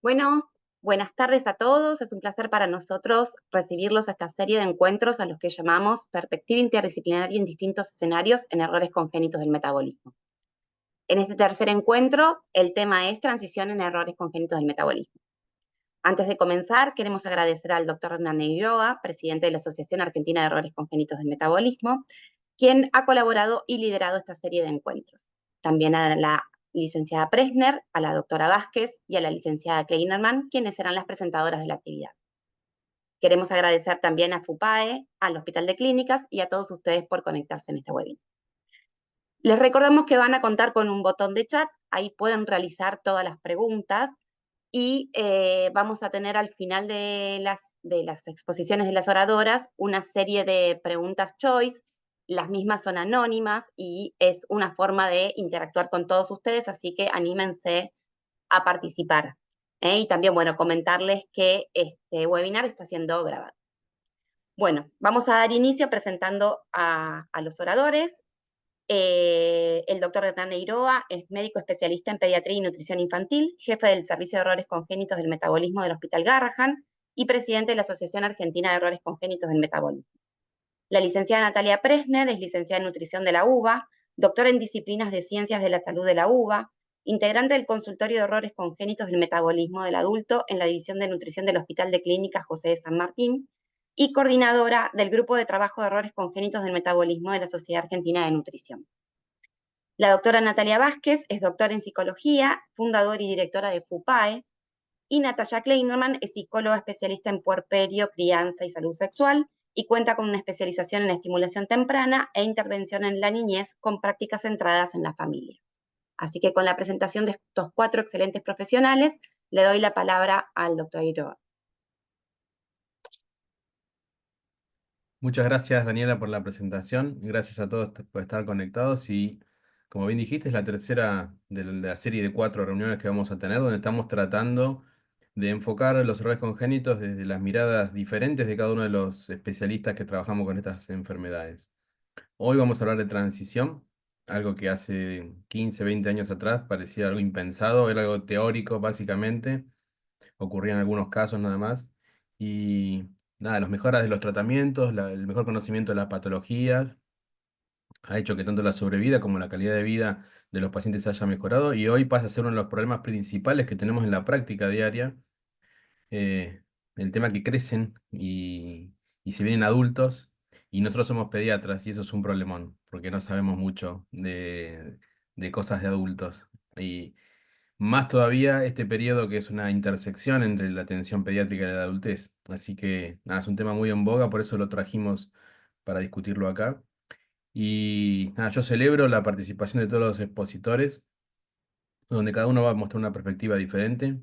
Bueno, buenas tardes a todos. Es un placer para nosotros recibirlos a esta serie de encuentros a los que llamamos Perspectiva Interdisciplinaria en distintos escenarios en errores congénitos del metabolismo. En este tercer encuentro, el tema es transición en errores congénitos del metabolismo. Antes de comenzar, queremos agradecer al doctor Hernán Eiroa, presidente de la Asociación Argentina de Errores Congénitos del Metabolismo, quien ha colaborado y liderado esta serie de encuentros. También a la licenciada Presner, a la doctora Vázquez y a la licenciada Kleinerman, quienes serán las presentadoras de la actividad. Queremos agradecer también a FUPAE, al Hospital de Clínicas y a todos ustedes por conectarse en este webinar. Les recordamos que van a contar con un botón de chat, ahí pueden realizar todas las preguntas y vamos a tener al final de las exposiciones de las oradoras una serie de preguntas choice. Las mismas son anónimas y es una forma de interactuar con todos ustedes, así que anímense a participar. Y también, bueno, comentarles que este webinar está siendo grabado. Bueno, vamos a dar inicio presentando a los oradores. El doctor Hernán Eiroa es médico especialista en pediatría y nutrición infantil, jefe del Servicio de Errores Congénitos del Metabolismo del Hospital Garrahan y presidente de la Asociación Argentina de Errores Congénitos del Metabolismo. La licenciada Natalia Presner es licenciada en nutrición de la UBA, doctora en disciplinas de ciencias de la salud de la UBA, integrante del consultorio de errores congénitos del metabolismo del adulto en la división de nutrición del Hospital de Clínicas José de San Martín y coordinadora del Grupo de Trabajo de Errores Congénitos del Metabolismo de la Sociedad Argentina de Nutrición. La doctora Natalia Vázquez es doctora en psicología, fundadora y directora de FUPAE, y Natalia Kleinerman es psicóloga especialista en puerperio, crianza y salud sexual, y cuenta con una especialización en estimulación temprana e intervención en la niñez con prácticas centradas en la familia. Así que con la presentación de estos 4 excelentes profesionales, le doy la palabra al doctor Eiroa. Muchas gracias, Daniela, por la presentación. Gracias a todos por estar conectados. Y como bien dijiste, es la tercera de la serie de 4 reuniones que vamos a tener, donde estamos tratando de enfocar los errores congénitos desde las miradas diferentes de cada uno de los especialistas que trabajamos con estas enfermedades. Hoy vamos a hablar de transición, algo que hace 15, 20 años atrás parecía algo impensado, era algo teórico básicamente, ocurría en algunos casos nada más. Y nada, las mejoras de los tratamientos, el mejor conocimiento de las patologías, ha hecho que tanto la sobrevida como la calidad de vida de los pacientes haya mejorado y hoy pasa a ser uno de los problemas principales que tenemos en la práctica diaria, eh, el tema que crecen y se vienen adultos y nosotros somos pediatras y eso es un problemón, porque no sabemos mucho de cosas de adultos. Y más todavía este periodo que es una intersección entre la atención pediátrica y la adultez. Así que nada, es un tema muy en boga, por eso lo trajimos para discutirlo acá. Y nada, yo celebro la participación de todos los expositores, donde cada uno va a mostrar una perspectiva diferente.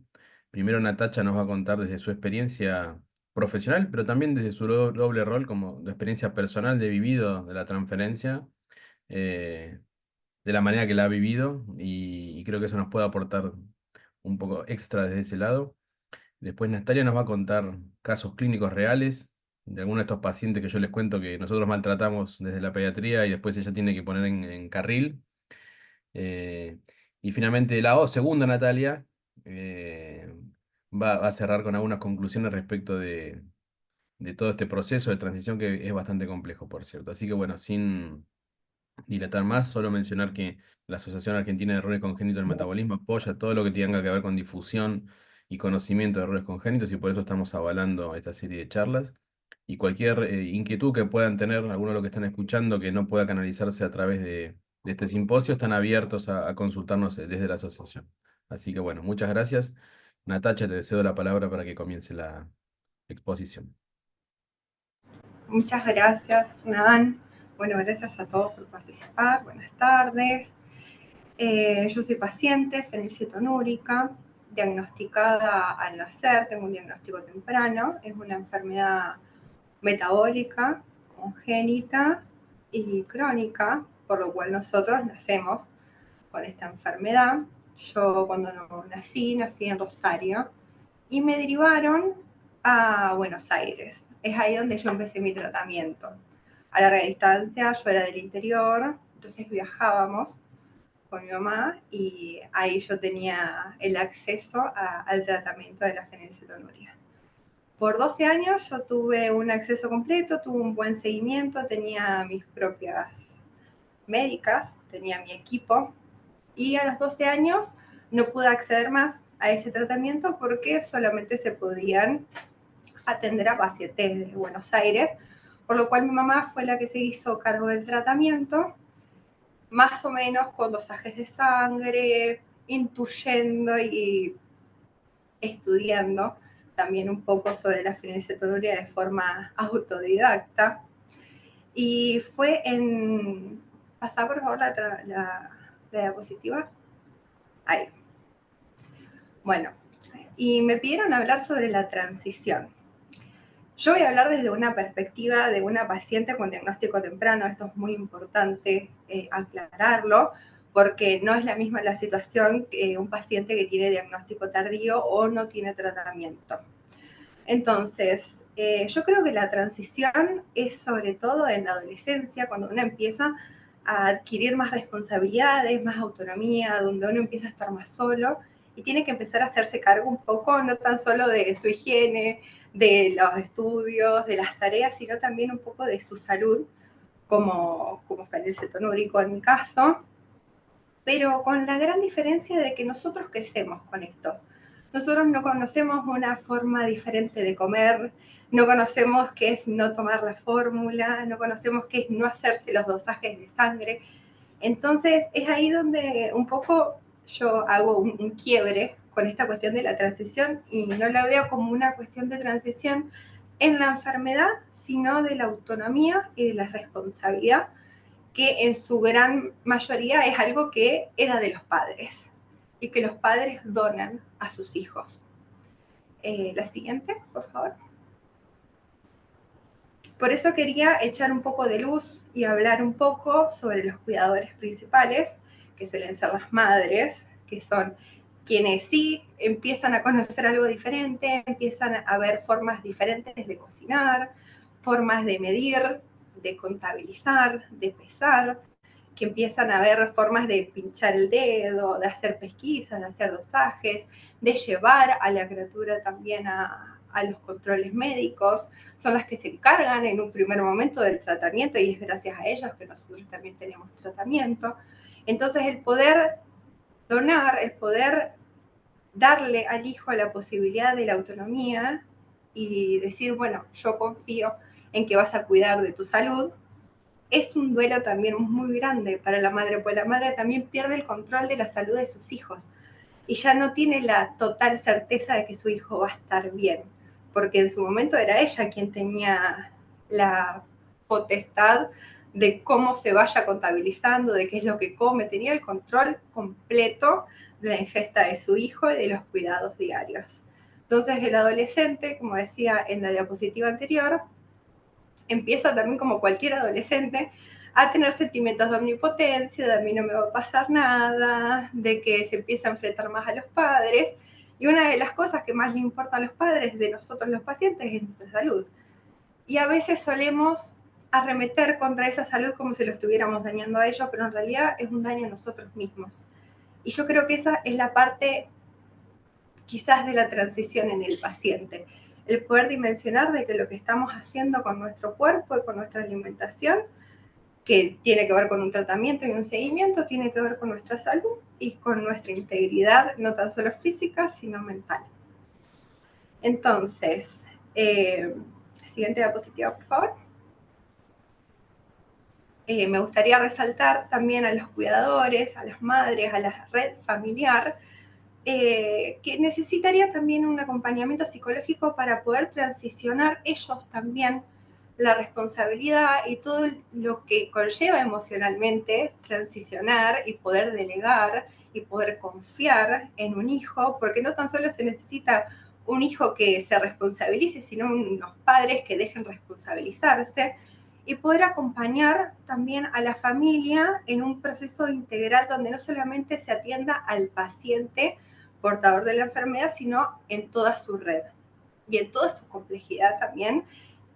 Primero Natacha nos va a contar desde su experiencia profesional, pero también desde su doble rol como de experiencia personal de vivido de la transferencia, eh, de la manera que la ha vivido, y creo que eso nos puede aportar un poco extra desde ese lado. Después Natalia nos va a contar casos clínicos reales de algunos de estos pacientes que yo les cuento que nosotros maltratamos desde la pediatría y después ella tiene que poner en carril. Eh, y finalmente segunda Natalia, eh, va a cerrar con algunas conclusiones respecto de todo este proceso de transición que es bastante complejo, por cierto. Así que bueno, sin dilatar más, solo mencionar que la Asociación Argentina de Errores Congénitos del Metabolismo apoya todo lo que tenga que ver con difusión y conocimiento de errores congénitos y por eso estamos avalando esta serie de charlas. Y cualquier inquietud que puedan tener, algunos de los que están escuchando, que no pueda canalizarse a través de este simposio, están abiertos a consultarnos desde la asociación. Así que bueno, muchas gracias. Natacha, te cedo la palabra para que comience la exposición. Muchas gracias, Hernán. Bueno, gracias a todos por participar. Buenas tardes. Yo soy paciente fenilcetonúrica, diagnosticada al nacer, tengo un diagnóstico temprano, es una enfermedad metabólica, congénita y crónica, por lo cual nosotros nacemos con esta enfermedad. Yo cuando nací en Rosario y me derivaron a Buenos Aires. Es ahí donde yo empecé mi tratamiento. A larga distancia, yo era del interior, entonces viajábamos con mi mamá y ahí yo tenía el acceso al tratamiento de la fenilcetonuria. Por 12 años yo tuve un acceso completo, tuve un buen seguimiento, tenía mis propias médicas, tenía mi equipo y a los 12 años no pude acceder más a ese tratamiento porque solamente se podían atender a pacientes de Buenos Aires, por lo cual mi mamá fue la que se hizo cargo del tratamiento, más o menos con dosajes de sangre, intuyendo y estudiando también un poco sobre la fenilcetonuria de forma autodidacta. Y fue en... Pasá por favor la diapositiva. Ahí. Bueno, y me pidieron hablar sobre la transición. Yo voy a hablar desde una perspectiva de una paciente con diagnóstico temprano. Esto es muy importante aclararlo, porque no es la misma la situación que un paciente que tiene diagnóstico tardío o no tiene tratamiento. Entonces, yo creo que la transición es sobre todo en la adolescencia, cuando uno empieza a adquirir más responsabilidades, más autonomía, donde uno empieza a estar más solo y tiene que empezar a hacerse cargo un poco, no tan solo de su higiene, de los estudios, de las tareas, sino también un poco de su salud, como fenilcetonúrico en mi caso, pero con la gran diferencia de que nosotros crecemos con esto. Nosotros no conocemos una forma diferente de comer, no conocemos qué es no tomar la fórmula, no conocemos qué es no hacerse los dosajes de sangre. Entonces es ahí donde un poco yo hago un quiebre con esta cuestión de la transición y no la veo como una cuestión de transición en la enfermedad, sino de la autonomía y de la responsabilidad, que en su gran mayoría es algo que era de los padres y que los padres donan a sus hijos. La siguiente, por favor. Por eso quería echar un poco de luz y hablar un poco sobre los cuidadores principales, que suelen ser las madres, que son quienes sí empiezan a conocer algo diferente, empiezan a ver formas diferentes de cocinar, formas de medir, de contabilizar, de pesar, que empiezan a ver formas de pinchar el dedo, de hacer pesquisas, de hacer dosajes, de llevar a la criatura también a los controles médicos, son las que se encargan en un primer momento del tratamiento y es gracias a ellos que nosotros también tenemos tratamiento. Entonces el poder donar, el poder darle al hijo la posibilidad de la autonomía y decir, bueno, yo confío en que vas a cuidar de tu salud, es un duelo también muy grande para la madre, porque la madre también pierde el control de la salud de sus hijos y ya no tiene la total certeza de que su hijo va a estar bien, porque en su momento era ella quien tenía la potestad de cómo se vaya contabilizando, de qué es lo que come, tenía el control completo de la ingesta de su hijo y de los cuidados diarios. Entonces el adolescente, como decía en la diapositiva anterior, empieza también como cualquier adolescente a tener sentimientos de omnipotencia, de a mí no me va a pasar nada, de que se empieza a enfrentar más a los padres. Y una de las cosas que más le importa a los padres de nosotros los pacientes es nuestra salud. Y a veces solemos arremeter contra esa salud como si lo estuviéramos dañando a ellos, pero en realidad es un daño a nosotros mismos. Y yo creo que esa es la parte quizás de la transición en el paciente. El poder dimensionar de que lo que estamos haciendo con nuestro cuerpo y con nuestra alimentación, que tiene que ver con un tratamiento y un seguimiento, tiene que ver con nuestra salud y con nuestra integridad, no tan solo física, sino mental. Entonces, siguiente diapositiva, por favor. Me gustaría resaltar también a los cuidadores, a las madres, a la red familiar, que necesitaría también un acompañamiento psicológico para poder transicionar ellos también la responsabilidad y todo lo que conlleva emocionalmente transicionar y poder delegar y poder confiar en un hijo, porque no tan solo se necesita un hijo que se responsabilice, sino unos padres que dejen responsabilizarse y poder acompañar también a la familia en un proceso integral donde no solamente se atienda al paciente portador de la enfermedad, sino en toda su red y en toda su complejidad también,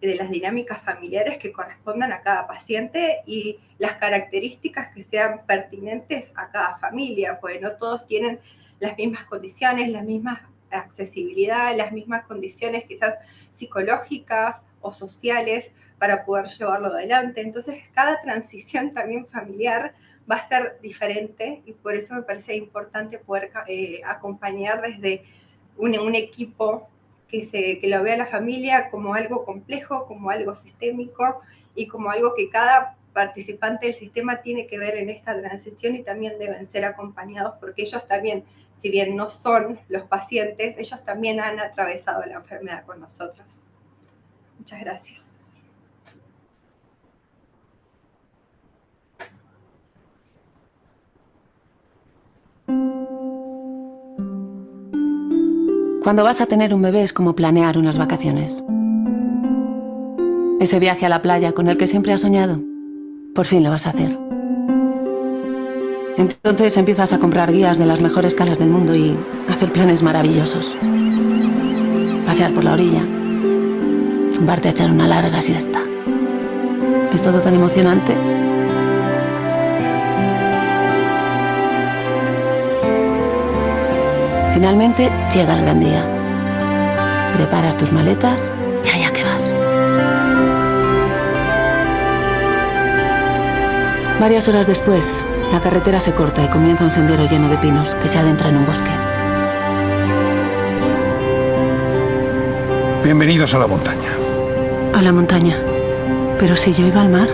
de las dinámicas familiares que correspondan a cada paciente y las características que sean pertinentes a cada familia, porque no todos tienen las mismas condiciones, las mismas accesibilidad, las mismas condiciones quizás psicológicas o sociales para poder llevarlo adelante. Entonces, cada transición también familiar va a ser diferente y por eso me parece importante poder acompañar desde un equipo que lo vea la familia como algo complejo, como algo sistémico y como algo que cada participante del sistema tiene que ver en esta transición y también deben ser acompañados porque ellos también, si bien no son los pacientes, ellos también han atravesado la enfermedad con nosotros. Muchas gracias. Cuando vas a tener un bebé es como planear unas vacaciones. Ese viaje a la playa con el que siempre has soñado, por fin lo vas a hacer. Entonces empiezas a comprar guías de las mejores calas del mundo y hacer planes maravillosos. Pasear por la orilla, tumbarte a echar una larga siesta. ¿Es todo tan emocionante? Finalmente llega el gran día. Preparas tus maletas y allá que vas. Varias horas después, la carretera se corta y comienza un sendero lleno de pinos que se adentra en un bosque. Bienvenidos a la montaña. A la montaña. Pero si yo iba al mar.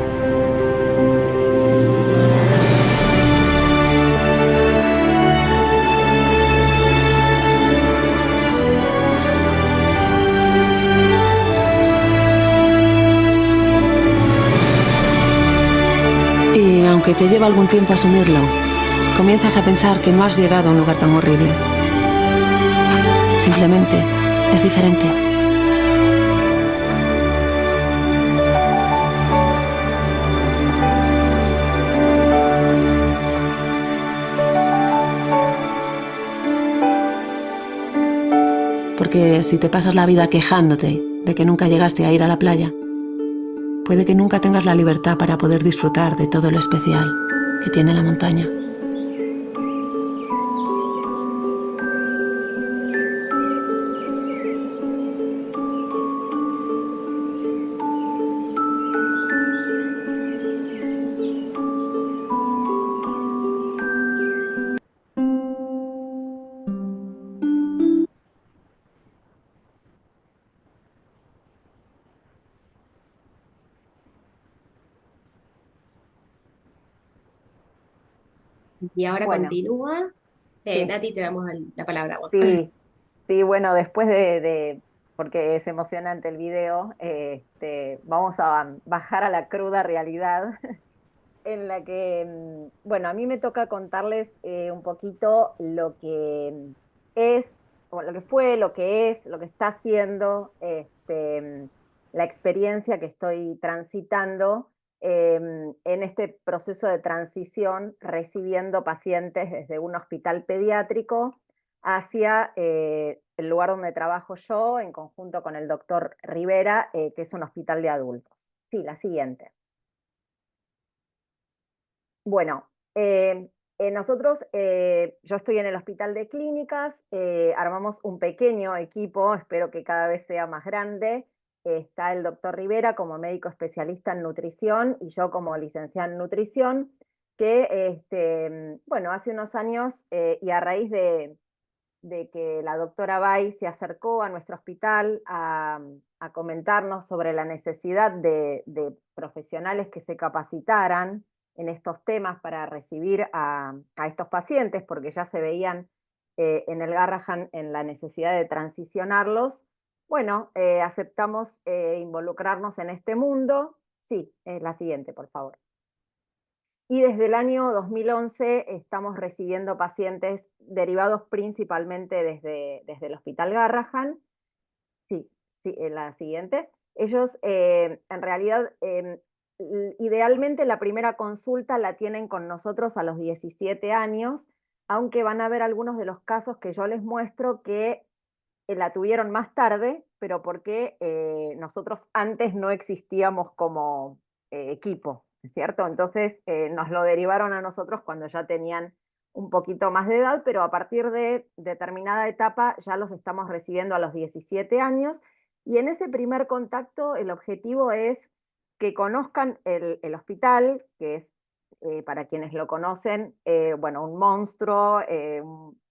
Y aunque te lleva algún tiempo asumirlo, comienzas a pensar que no has llegado a un lugar tan horrible. Simplemente es diferente. Porque si te pasas la vida quejándote de que nunca llegaste a ir a la playa, puede que nunca tengas la libertad para poder disfrutar de todo lo especial que tiene la montaña. Y ahora Bueno, continúa. sí, Nati, te damos la palabra a vos. sí, sí, bueno, después porque es emocionante el video, vamos a bajar a la cruda realidad en la que, bueno, a mí me toca contarles un poquito lo que es, o lo que fue, lo que es, lo que está haciendo, la experiencia que estoy transitando en este proceso de transición, recibiendo pacientes desde un hospital pediátrico hacia el lugar donde trabajo yo, en conjunto con el doctor Rivera, que es un hospital de adultos. Sí, la siguiente. Bueno, nosotros, yo estoy en el Hospital de Clínicas, armamos un pequeño equipo, espero que cada vez sea más grande. Está el doctor Rivera como médico especialista en nutrición y yo como licenciada en nutrición, que, bueno, hace unos años y a raíz de que la doctora Bay se acercó a nuestro hospital a comentarnos sobre la necesidad de profesionales que se capacitaran en estos temas para recibir a estos pacientes, porque ya se veían en el Garrahan en la necesidad de transicionarlos. Bueno, aceptamos involucrarnos en este mundo. Sí, la siguiente, por favor. Y desde el año 2011 estamos recibiendo pacientes derivados principalmente desde el Hospital Garrahan. Sí, sí, la siguiente. Ellos, en realidad, idealmente la primera consulta la tienen con nosotros a los 17 años, aunque van a ver algunos de los casos que yo les muestro que la tuvieron más tarde, pero porque nosotros antes no existíamos como equipo, ¿cierto? Entonces nos lo derivaron a nosotros cuando ya tenían un poquito más de edad, pero a partir de determinada etapa ya los estamos recibiendo a los 17 años, y en ese primer contacto el objetivo es que conozcan el hospital, que es, para quienes lo conocen, bueno, un monstruo, un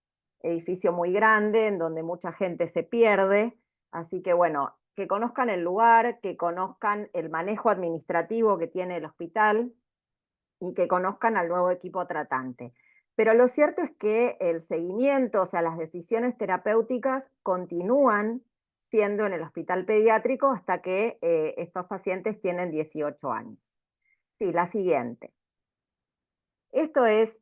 edificio muy grande en donde mucha gente se pierde, así que bueno, que conozcan el lugar, que conozcan el manejo administrativo que tiene el hospital y que conozcan al nuevo equipo tratante. Pero lo cierto es que el seguimiento, o sea, las decisiones terapéuticas continúan siendo en el hospital pediátrico hasta que estos pacientes tienen 18 años. Sí, la siguiente. Esto es,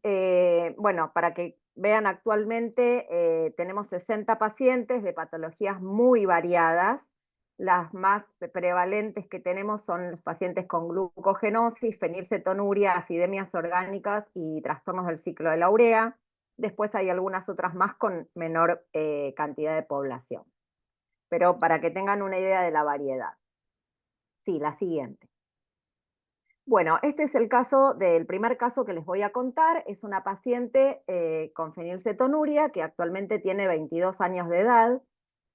bueno, para que vean actualmente, tenemos 60 pacientes de patologías muy variadas. Las más prevalentes que tenemos son los pacientes con glucogenosis, fenilcetonuria, acidemias orgánicas y trastornos del ciclo de la urea. Después hay algunas otras más con menor cantidad de población. Pero para que tengan una idea de la variedad. Sí, la siguiente. Bueno, este es el caso del primer caso que les voy a contar. Es una paciente con fenilcetonuria que actualmente tiene 22 años de edad.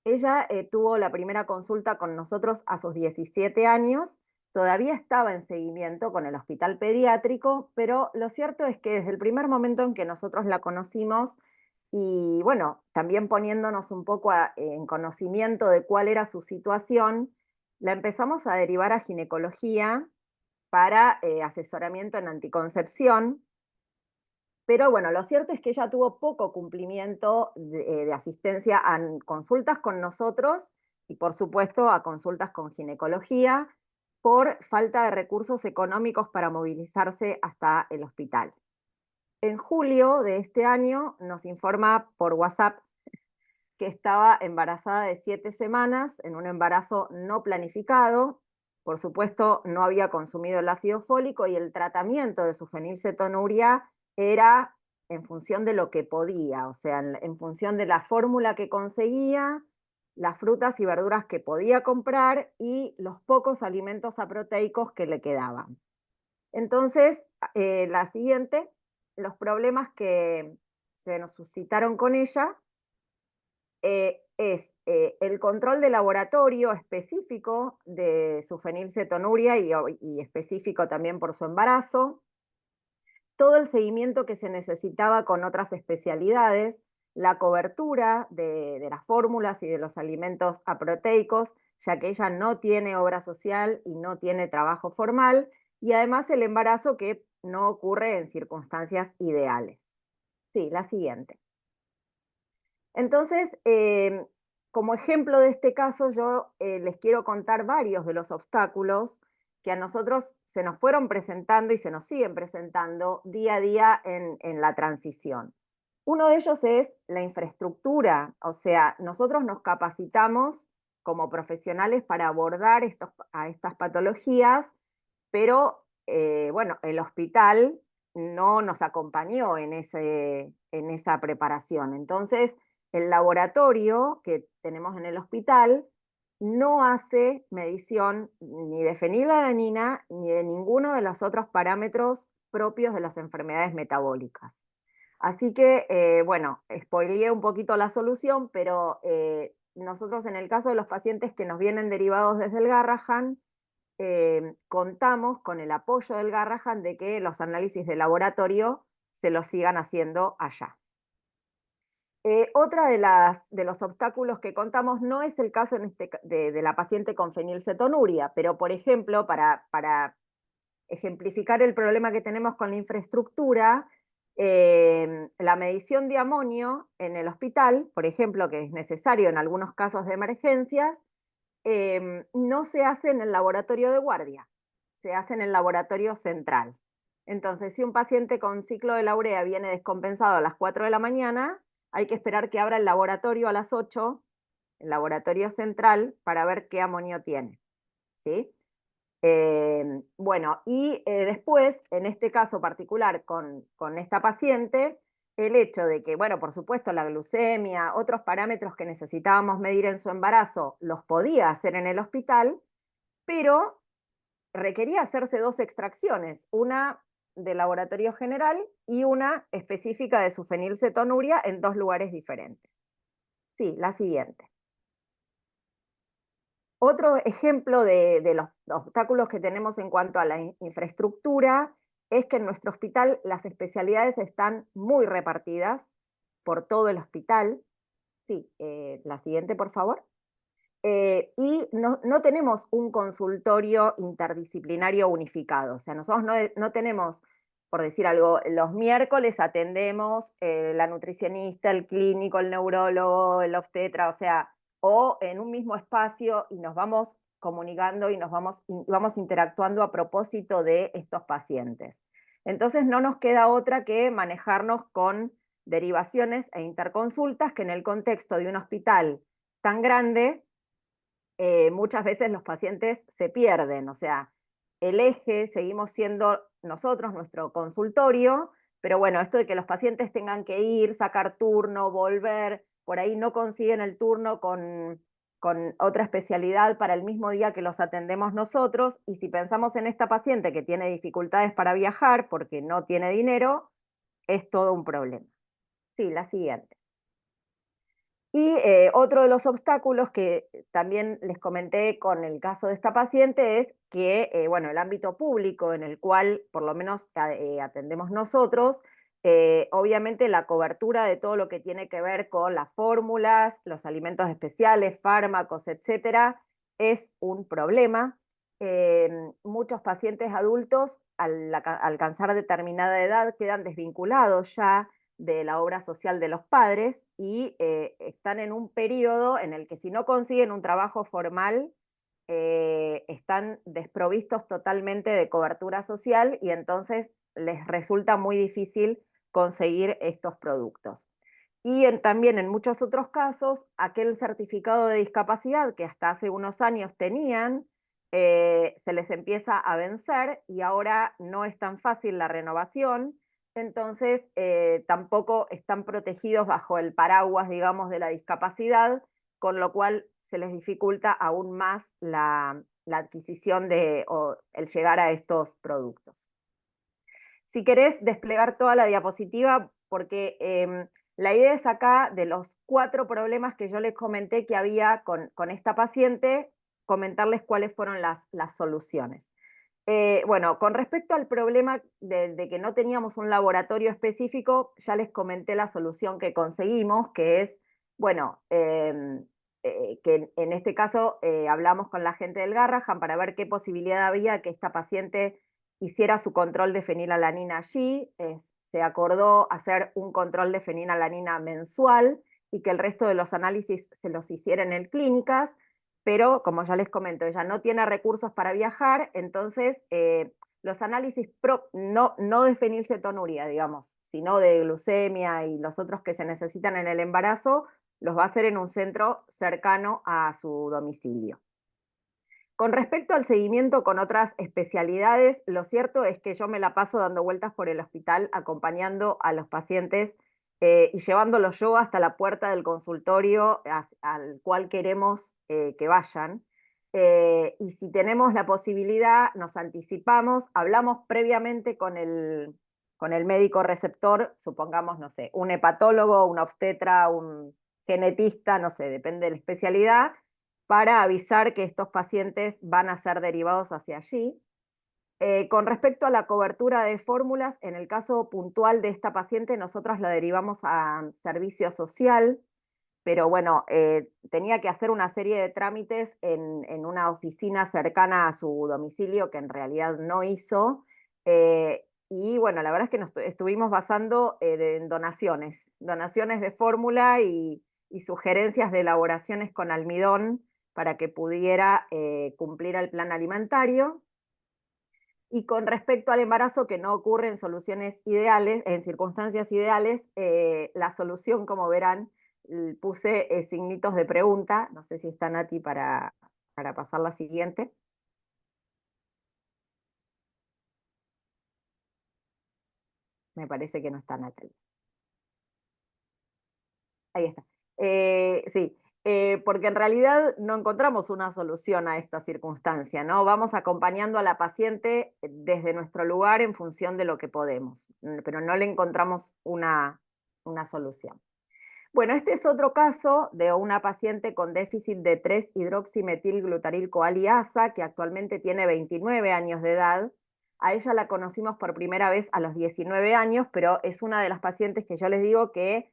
Ella tuvo la primera consulta con nosotros a sus 17 años. Todavía estaba en seguimiento con el hospital pediátrico, pero lo cierto es que desde el primer momento en que nosotros la conocimos, y bueno, también poniéndonos un poco en conocimiento de cuál era su situación, la empezamos a derivar a ginecología para asesoramiento en anticoncepción, pero bueno, lo cierto es que ella tuvo poco cumplimiento de asistencia a consultas con nosotros y por supuesto a consultas con ginecología por falta de recursos económicos para movilizarse hasta el hospital. En julio de este año nos informa por WhatsApp que estaba embarazada de 7 semanas en un embarazo no planificado. Por supuesto, no había consumido el ácido fólico y el tratamiento de su fenilcetonuria era en función de lo que podía, o sea, en función de la fórmula que conseguía, las frutas y verduras que podía comprar y los pocos alimentos aproteicos que le quedaban. Entonces, la siguiente, los problemas que se nos suscitaron con ella es el control de laboratorio específico de su fenilcetonuria y específico también por su embarazo, todo el seguimiento que se necesitaba con otras especialidades, la cobertura de las fórmulas y de los alimentos aproteicos, ya que ella no tiene obra social y no tiene trabajo formal, y además el embarazo que no ocurre en circunstancias ideales. Sí, la siguiente. Entonces, como ejemplo de este caso, yo les quiero contar varios de los obstáculos que a nosotros se nos fueron presentando y se nos siguen presentando día a día en la transición. Uno de ellos es la infraestructura, o sea, nosotros nos capacitamos como profesionales para abordar a estas patologías, pero bueno, el hospital no nos acompañó en esa preparación. Entonces, el laboratorio que tenemos en el hospital no hace medición ni de fenilalanina ni de ninguno de los otros parámetros propios de las enfermedades metabólicas. Así que, bueno, spoileé un poquito la solución, pero nosotros en el caso de los pacientes que nos vienen derivados desde el Garrahan, contamos con el apoyo del Garrahan de que los análisis de laboratorio se los sigan haciendo allá. Otra de los obstáculos que contamos no es el caso de la paciente con fenilcetonuria, pero por ejemplo, para ejemplificar el problema que tenemos con la infraestructura, la medición de amonio en el hospital, por ejemplo, que es necesario en algunos casos de emergencias, no se hace en el laboratorio de guardia, se hace en el laboratorio central. Entonces, si un paciente con ciclo de la urea viene descompensado a las 4 de la mañana, hay que esperar que abra el laboratorio a las 8, el laboratorio central, para ver qué amonio tiene. ¿Sí? Bueno, y después, en este caso particular con esta paciente, el hecho de que, bueno, por supuesto, la glucemia, otros parámetros que necesitábamos medir en su embarazo, los podía hacer en el hospital, pero requería hacerse 2 extracciones, una de laboratorio general y una específica de su fenilcetonuria en 2 lugares diferentes. Sí, la siguiente. Otro ejemplo de los obstáculos que tenemos en cuanto a la infraestructura es que en nuestro hospital las especialidades están muy repartidas por todo el hospital. Sí, la siguiente, por favor. Y no tenemos un consultorio interdisciplinario unificado. O sea, nosotros no tenemos, por decir algo, los miércoles atendemos la nutricionista, el clínico, el neurólogo, el obstetra, o sea, o en un mismo espacio y nos vamos comunicando y vamos interactuando a propósito de estos pacientes. Entonces no nos queda otra que manejarnos con derivaciones e interconsultas que en el contexto de un hospital tan grande muchas veces los pacientes se pierden, o sea, el eje seguimos siendo nosotros, nuestro consultorio, pero bueno, esto de que los pacientes tengan que ir, sacar turno, volver, por ahí no consiguen el turno con otra especialidad para el mismo día que los atendemos nosotros, y si pensamos en esta paciente que tiene dificultades para viajar porque no tiene dinero, es todo un problema. Sí, la siguiente. Y otro de los obstáculos que también les comenté con el caso de esta paciente es que, bueno, el ámbito público en el cual por lo menos atendemos nosotros, obviamente la cobertura de todo lo que tiene que ver con las fórmulas, los alimentos especiales, fármacos, etcétera, es un problema. Muchos pacientes adultos al alcanzar determinada edad quedan desvinculados ya de la obra social de los padres y están en un periodo en el que si no consiguen un trabajo formal, están desprovistos totalmente de cobertura social y entonces les resulta muy difícil conseguir estos productos. Y también en muchos otros casos, aquel certificado de discapacidad que hasta hace unos años tenían, se les empieza a vencer y ahora no es tan fácil la renovación, entonces tampoco están protegidos bajo el paraguas, digamos, de la discapacidad, con lo cual se les dificulta aún más la adquisición o el llegar a estos productos. Si querés desplegar toda la diapositiva, porque la idea es acá, de los 4 problemas que yo les comenté que había con esta paciente, comentarles cuáles fueron las soluciones. Bueno, con respecto al problema de que no teníamos un laboratorio específico, ya les comenté la solución que conseguimos, que es, bueno, que en este caso hablamos con la gente del Garrahan para ver qué posibilidad había que esta paciente hiciera su control de fenilalanina allí. Se acordó hacer un control de fenilalanina mensual y que el resto de los análisis se los hicieran en clínicas, pero como ya les comento, ella no tiene recursos para viajar, entonces los análisis no de fenilcetonuria, digamos, sino de glucemia y los otros que se necesitan en el embarazo, los va a hacer en un centro cercano a su domicilio. Con respecto al seguimiento con otras especialidades, lo cierto es que yo me la paso dando vueltas por el hospital acompañando a los pacientes y llevándolos yo hasta la puerta del consultorio al cual queremos que vayan. Y si tenemos la posibilidad, nos anticipamos, hablamos previamente con el médico receptor, supongamos, no sé, un hepatólogo, un obstetra, un genetista, no sé, depende de la especialidad, para avisar que estos pacientes van a ser derivados hacia allí. Con respecto a la cobertura de fórmulas, en el caso puntual de esta paciente, nosotros la derivamos a servicio social, pero bueno, tenía que hacer una serie de trámites en una oficina cercana a su domicilio, que en realidad no hizo. Y bueno, la verdad es que nos estuvimos basando en donaciones de fórmula y sugerencias de elaboraciones con almidón para que pudiera cumplir el plan alimentario. Y con respecto al embarazo, que no ocurre en soluciones ideales, en circunstancias ideales, la solución, como verán, puse signitos de pregunta. No sé si está Nati para pasar la siguiente. Me parece que no está Natalia. Ahí está. Sí, porque en realidad no encontramos una solución a esta circunstancia, ¿no? Vamos acompañando a la paciente desde nuestro lugar en función de lo que podemos, pero no le encontramos una solución. Bueno, este es otro caso de una paciente con déficit de 3-hidroximetilglutarilcoaliasa, que actualmente tiene 29 años de edad. A ella la conocimos por primera vez a los 19 años, pero es una de las pacientes que yo les digo que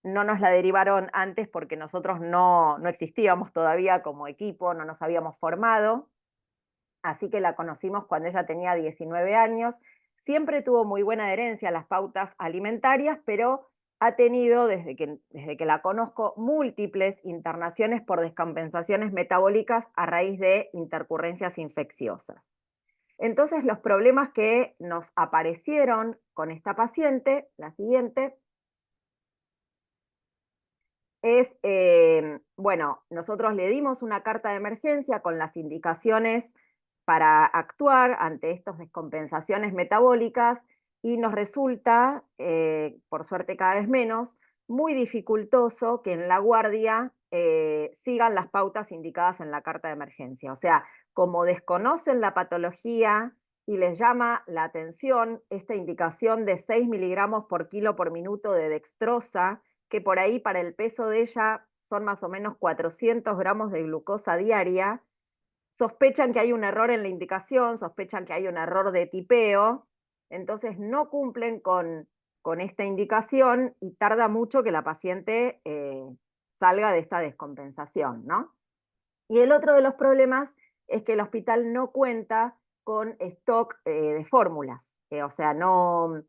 no nos la derivaron antes porque nosotros no existíamos todavía como equipo, no nos habíamos formado, así que la conocimos cuando ella tenía 19 años. Siempre tuvo muy buena adherencia a las pautas alimentarias, pero ha tenido, desde que la conozco, múltiples internaciones por descompensaciones metabólicas a raíz de intercurrencias infecciosas. Entonces, los problemas que nos aparecieron con esta paciente, la siguiente, es, bueno, nosotros le dimos una carta de emergencia con las indicaciones para actuar ante estas descompensaciones metabólicas y nos resulta, por suerte cada vez menos, muy dificultoso que en la guardia sigan las pautas indicadas en la carta de emergencia. O sea, como desconocen la patología y les llama la atención esta indicación de 6 miligramos por kilo por minuto de dextrosa, que por ahí para el peso de ella son más o menos 400 gramos de glucosa diaria, sospechan que hay un error en la indicación, sospechan que hay un error de tipeo, entonces no cumplen con esta indicación y tarda mucho que la paciente salga de esta descompensación, ¿no? Y el otro de los problemas es que el hospital no cuenta con stock de fórmulas, o sea, no,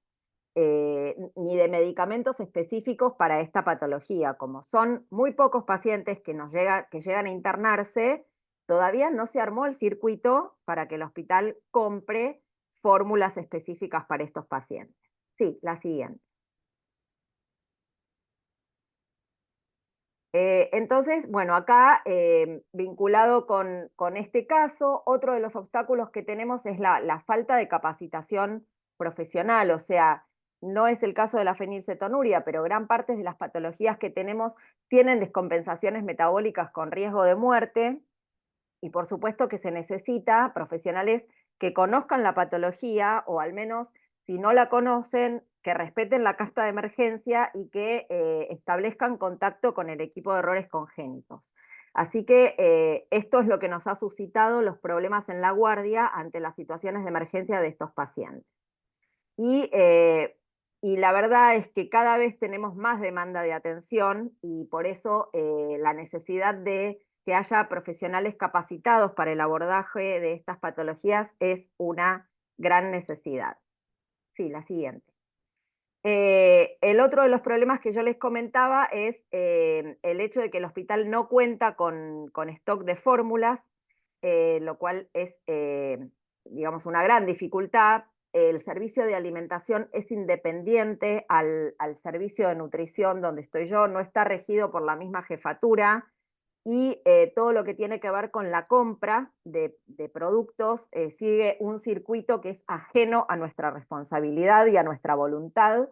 ni de medicamentos específicos para esta patología. Como son muy pocos pacientes que llegan a internarse, todavía no se armó el circuito para que el hospital compre fórmulas específicas para estos pacientes. Sí, la siguiente. Entonces, bueno, acá, vinculado con este caso, otro de los obstáculos que tenemos es la falta de capacitación profesional, o sea, no es el caso de la fenilcetonuria, pero gran parte de las patologías que tenemos tienen descompensaciones metabólicas con riesgo de muerte, y por supuesto que se necesita profesionales que conozcan la patología, o al menos, si no la conocen, que respeten la carta de emergencia y que establezcan contacto con el equipo de errores congénitos. Así que esto es lo que nos ha suscitado los problemas en la guardia ante las situaciones de emergencia de estos pacientes. Y la verdad es que cada vez tenemos más demanda de atención y por eso la necesidad de que haya profesionales capacitados para el abordaje de estas patologías es una gran necesidad. Sí, la siguiente. El otro de los problemas que yo les comentaba es el hecho de que el hospital no cuenta con stock de fórmulas, lo cual es, digamos, una gran dificultad. El servicio de alimentación es independiente al servicio de nutrición donde estoy yo, no está regido por la misma jefatura, y todo lo que tiene que ver con la compra de productos sigue un circuito que es ajeno a nuestra responsabilidad y a nuestra voluntad.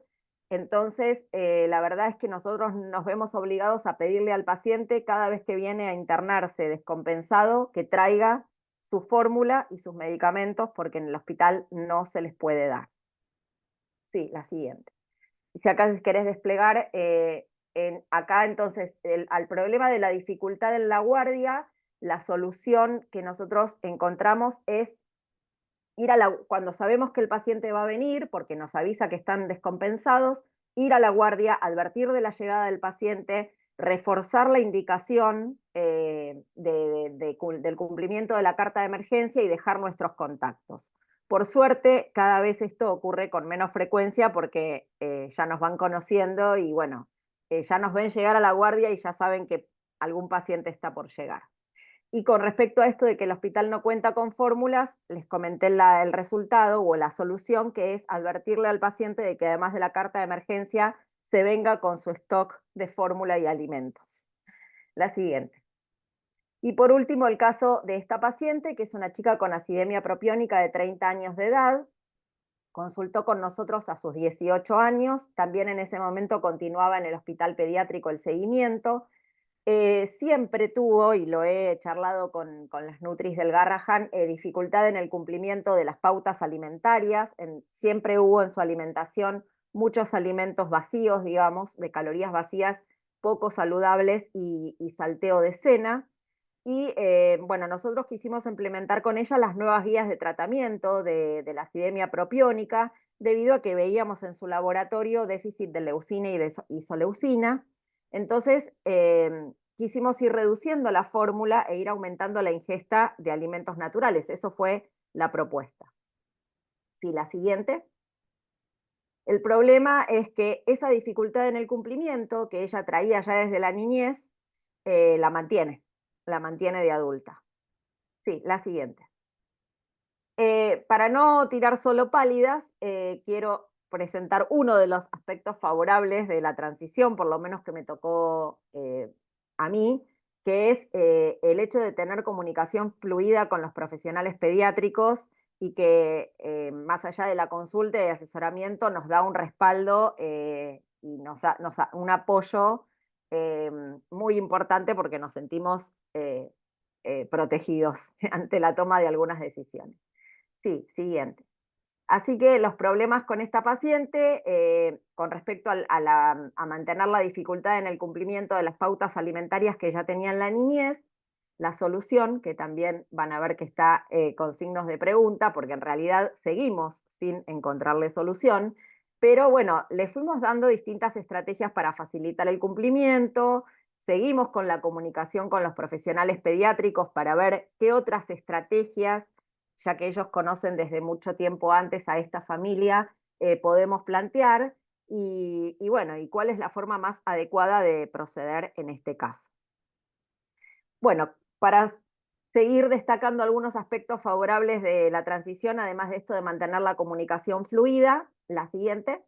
Entonces, la verdad es que nosotros nos vemos obligados a pedirle al paciente cada vez que viene a internarse descompensado que traiga su fórmula y sus medicamentos porque en el hospital no se les puede dar. Sí, la siguiente. Si acá querés desplegar, acá entonces al problema de la dificultad en la guardia, la solución que nosotros encontramos es ir cuando sabemos que el paciente va a venir, porque nos avisa que están descompensados, ir a la guardia, advertir de la llegada del paciente, reforzar la indicación del cumplimiento de la carta de emergencia y dejar nuestros contactos. Por suerte, cada vez esto ocurre con menos frecuencia porque ya nos van conociendo y bueno, ya nos ven llegar a la guardia y ya saben que algún paciente está por llegar. Y con respecto a esto de que el hospital no cuenta con fórmulas, les comenté el resultado o la solución, que es advertirle al paciente de que además de la carta de emergencia, se venga con su stock de fórmula y alimentos. La siguiente. Y por último, el caso de esta paciente, que es una chica con acidemia propiónica de 30 años de edad, consultó con nosotros a sus 18 años, también en ese momento continuaba en el hospital pediátrico el seguimiento. Siempre tuvo, y lo he charlado con las nutris del Garrahan, dificultad en el cumplimiento de las pautas alimentarias. Siempre hubo en su alimentación muchos alimentos vacíos, digamos, de calorías vacías, poco saludables y salteo de cena. Y bueno, nosotros quisimos implementar con ella las nuevas guías de tratamiento de la acidemia propiónica, debido a que veíamos en su laboratorio déficit de leucina y de isoleucina. Entonces, quisimos ir reduciendo la fórmula e ir aumentando la ingesta de alimentos naturales. Eso fue la propuesta. Sí, la siguiente. El problema es que esa dificultad en el cumplimiento que ella traía ya desde la niñez, la mantiene de adulta. Sí, la siguiente. Para no tirar solo pálidas, quiero presentar uno de los aspectos favorables de la transición, por lo menos que me tocó a mí, que es el hecho de tener comunicación fluida con los profesionales pediátricos y que más allá de la consulta y asesoramiento nos da un respaldo y un apoyo muy importante, porque nos sentimos protegidos ante la toma de algunas decisiones. Sí, siguiente. Así que los problemas con esta paciente, con respecto a mantener la dificultad en el cumplimiento de las pautas alimentarias que ya tenía en la niñez, la solución, que también van a ver que está con signos de pregunta, porque en realidad seguimos sin encontrarle solución, pero bueno, le fuimos dando distintas estrategias para facilitar el cumplimiento, seguimos con la comunicación con los profesionales pediátricos para ver qué otras estrategias, ya que ellos conocen desde mucho tiempo antes a esta familia, podemos plantear, y bueno, y cuál es la forma más adecuada de proceder en este caso. Bueno, para seguir destacando algunos aspectos favorables de la transición, además de esto de mantener la comunicación fluida, la siguiente.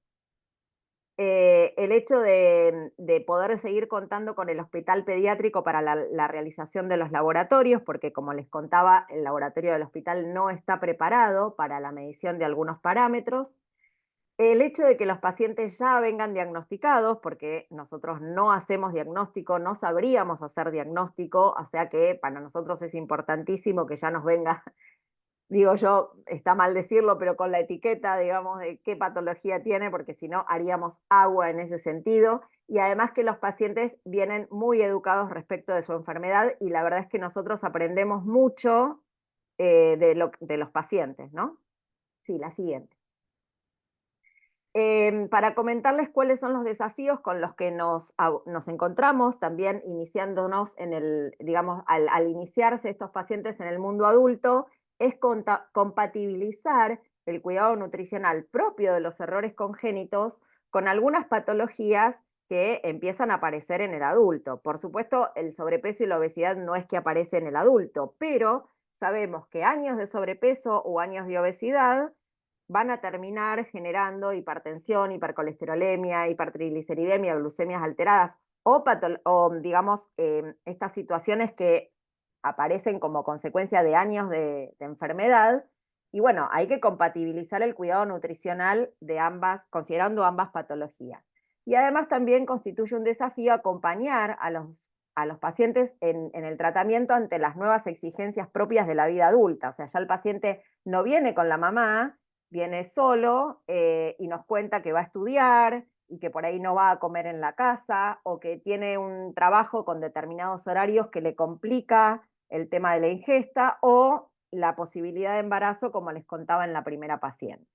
El hecho de poder seguir contando con el hospital pediátrico para la realización de los laboratorios, porque como les contaba, el laboratorio del hospital no está preparado para la medición de algunos parámetros. El hecho de que los pacientes ya vengan diagnosticados, porque nosotros no hacemos diagnóstico, no sabríamos hacer diagnóstico, o sea que para nosotros es importantísimo que ya nos venga, digo yo, está mal decirlo, pero con la etiqueta, digamos, de qué patología tiene, porque si no haríamos agua en ese sentido. Y además que los pacientes vienen muy educados respecto de su enfermedad, y la verdad es que nosotros aprendemos mucho de los pacientes, ¿no? Sí, la siguiente. Para comentarles cuáles son los desafíos con los que nos encontramos, también iniciándonos digamos, al iniciarse estos pacientes en el mundo adulto, es compatibilizar el cuidado nutricional propio de los errores congénitos con algunas patologías que empiezan a aparecer en el adulto. Por supuesto, el sobrepeso y la obesidad no es que aparece en el adulto, pero sabemos que años de sobrepeso o años de obesidad van a terminar generando hipertensión, hipercolesterolemia, hipertrigliceridemia, glucemias alteradas, o digamos, estas situaciones que aparecen como consecuencia de años de enfermedad. Y bueno, hay que compatibilizar el cuidado nutricional de considerando ambas patologías. Y además también constituye un desafío acompañar a los pacientes en el tratamiento ante las nuevas exigencias propias de la vida adulta. O sea, ya el paciente no viene con la mamá, viene solo y nos cuenta que va a estudiar y que por ahí no va a comer en la casa, o que tiene un trabajo con determinados horarios que le complica el tema de la ingesta, o la posibilidad de embarazo, como les contaba en la primera paciente.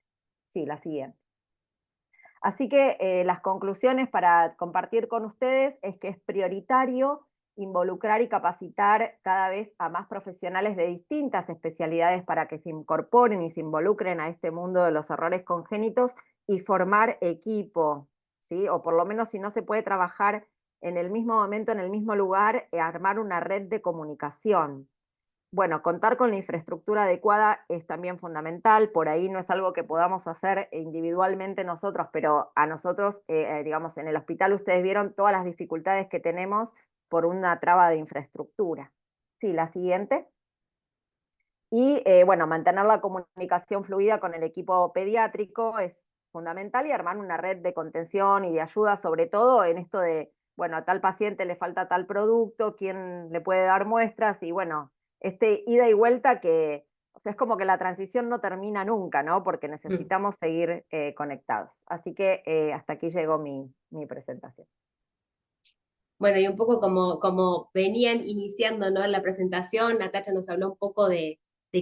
Sí, la siguiente. Así que las conclusiones para compartir con ustedes es que es prioritario involucrar y capacitar cada vez a más profesionales de distintas especialidades para que se incorporen y se involucren a este mundo de los errores congénitos, y formar equipo, ¿sí? O por lo menos, si no se puede trabajar en el mismo momento, en el mismo lugar, armar una red de comunicación. Bueno, contar con la infraestructura adecuada es también fundamental. Por ahí no es algo que podamos hacer individualmente nosotros, pero a nosotros, digamos, en el hospital ustedes vieron todas las dificultades que tenemos por una traba de infraestructura. Sí, la siguiente. Y bueno, mantener la comunicación fluida con el equipo pediátrico es fundamental, y armar una red de contención y de ayuda, sobre todo en esto de, bueno, a tal paciente le falta tal producto, quién le puede dar muestras, y bueno, ida y vuelta que, o sea, es como que la transición no termina nunca, ¿no? Porque necesitamos seguir conectados. Así que hasta aquí llegó mi presentación. Bueno, y un poco como venían iniciando, ¿no? En la presentación, Natacha nos habló un poco de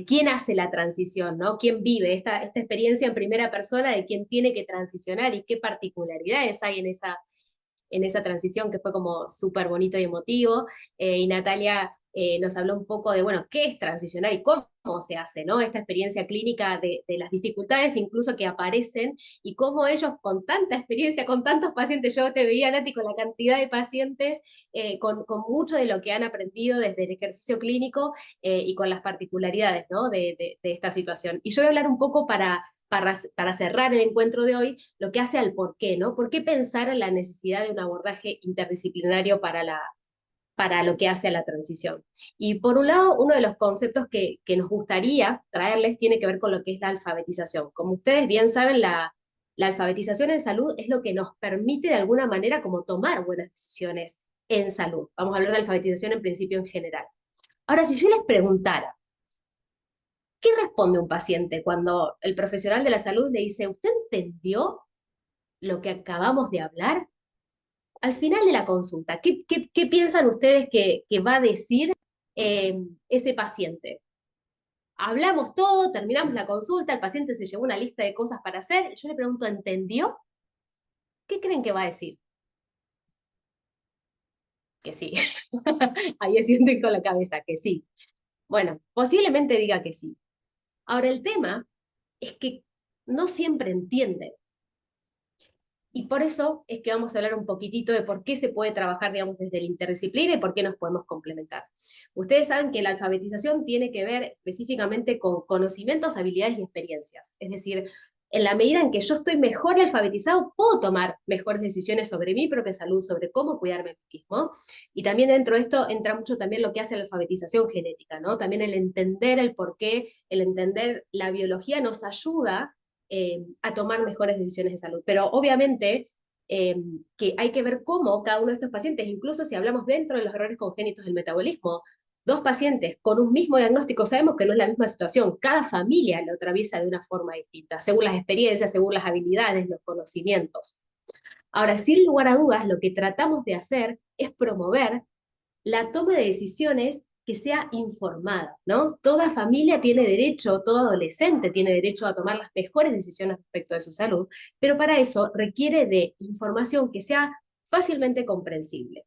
quién hace la transición, ¿no? Quién vive esta experiencia en primera persona de quién tiene que transicionar y qué particularidades hay en esa transición, que fue como súper bonito y emotivo. Y Natalia nos habló un poco de, bueno, qué es transicionar y cómo se hace, ¿no? Esta experiencia clínica de las dificultades incluso que aparecen, y cómo ellos con tanta experiencia, con tantos pacientes, yo te veía, Nati, con la cantidad de pacientes, con mucho de lo que han aprendido desde el ejercicio clínico, y con las particularidades, ¿no? de esta situación. Y yo voy a hablar un poco para cerrar el encuentro de hoy, lo que hace al por qué, ¿no? ¿Por qué pensar en la necesidad de un abordaje interdisciplinario para lo que hace a la transición? Y por un lado, uno de los conceptos que nos gustaría traerles tiene que ver con lo que es la alfabetización. Como ustedes bien saben, la alfabetización en salud es lo que nos permite de alguna manera como tomar buenas decisiones en salud. Vamos a hablar de alfabetización en principio en general. Ahora, si yo les preguntara, ¿qué responde un paciente cuando el profesional de la salud le dice, ¿usted entendió lo que acabamos de hablar? Al final de la consulta, ¿qué piensan ustedes que va a decir ese paciente? Hablamos todo, terminamos la consulta, el paciente se llevó una lista de cosas para hacer, yo le pregunto, ¿entendió? ¿Qué creen que va a decir? Que sí. Ahí asienten con la cabeza, que sí. Bueno, posiblemente diga que sí. Ahora, el tema es que no siempre entiende. Y por eso es que vamos a hablar un poquitito de por qué se puede trabajar, digamos, desde la interdisciplina y por qué nos podemos complementar. Ustedes saben que la alfabetización tiene que ver específicamente con conocimientos, habilidades y experiencias. Es decir, en la medida en que yo estoy mejor alfabetizado, puedo tomar mejores decisiones sobre mi propia salud, sobre cómo cuidarme a mí mismo. Y también dentro de esto entra mucho también lo que hace la alfabetización genética, ¿no? También el entender el porqué, el entender la biología nos ayuda a tomar mejores decisiones de salud. Pero obviamente que hay que ver cómo cada uno de estos pacientes, incluso si hablamos dentro de los errores congénitos del metabolismo, dos pacientes con un mismo diagnóstico, sabemos que no es la misma situación, cada familia lo atraviesa de una forma distinta, según las experiencias, según las habilidades, los conocimientos. Ahora, sin lugar a dudas, lo que tratamos de hacer es promover la toma de decisiones que sea informada, ¿no? Toda familia tiene derecho, todo adolescente tiene derecho a tomar las mejores decisiones respecto de su salud, pero para eso requiere de información que sea fácilmente comprensible.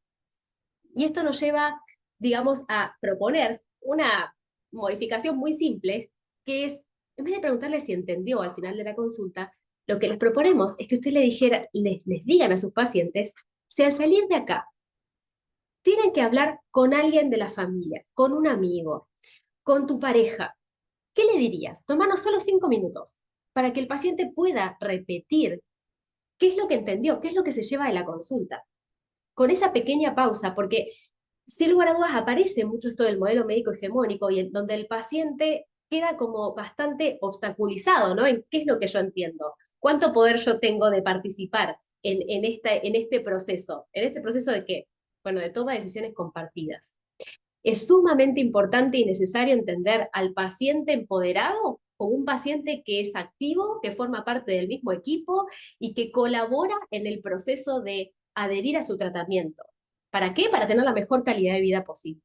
Y esto nos lleva, digamos, a proponer una modificación muy simple, que es, en vez de preguntarle si entendió al final de la consulta, lo que les proponemos es que usted les digan a sus pacientes si al salir de acá tienen que hablar con alguien de la familia, con un amigo, con tu pareja. ¿Qué le dirías? Tomanos solo 5 minutos para que el paciente pueda repetir qué es lo que entendió, qué es lo que se lleva de la consulta. Con esa pequeña pausa, porque sin lugar a dudas aparece mucho esto del modelo médico hegemónico y en donde el paciente queda como bastante obstaculizado, ¿no? En qué es lo que yo entiendo, cuánto poder yo tengo de participar en este proceso. ¿En este proceso de qué? Bueno, de toma de decisiones compartidas. Es sumamente importante y necesario entender al paciente empoderado como un paciente que es activo, que forma parte del mismo equipo y que colabora en el proceso de adherir a su tratamiento. ¿Para qué? Para tener la mejor calidad de vida posible.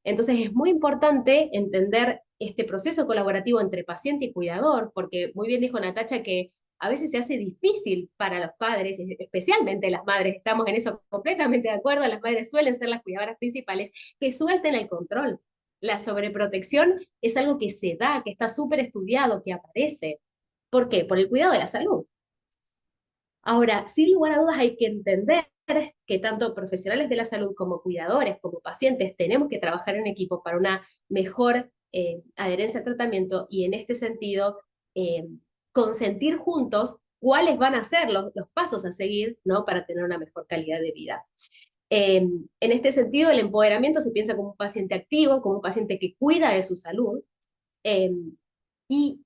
Entonces es muy importante entender este proceso colaborativo entre paciente y cuidador, porque muy bien dijo Natacha que a veces se hace difícil para los padres, especialmente las madres, estamos en eso completamente de acuerdo, las madres suelen ser las cuidadoras principales, que suelten el control. La sobreprotección es algo que se da, que está súper estudiado, que aparece. ¿Por qué? Por el cuidado de la salud. Ahora, sin lugar a dudas hay que entender que tanto profesionales de la salud como cuidadores, como pacientes, tenemos que trabajar en equipo para una mejor adherencia al tratamiento y en este sentido consentir juntos cuáles van a ser los pasos a seguir, ¿no? Para tener una mejor calidad de vida. En este sentido, el empoderamiento se piensa como un paciente activo, como un paciente que cuida de su salud, Y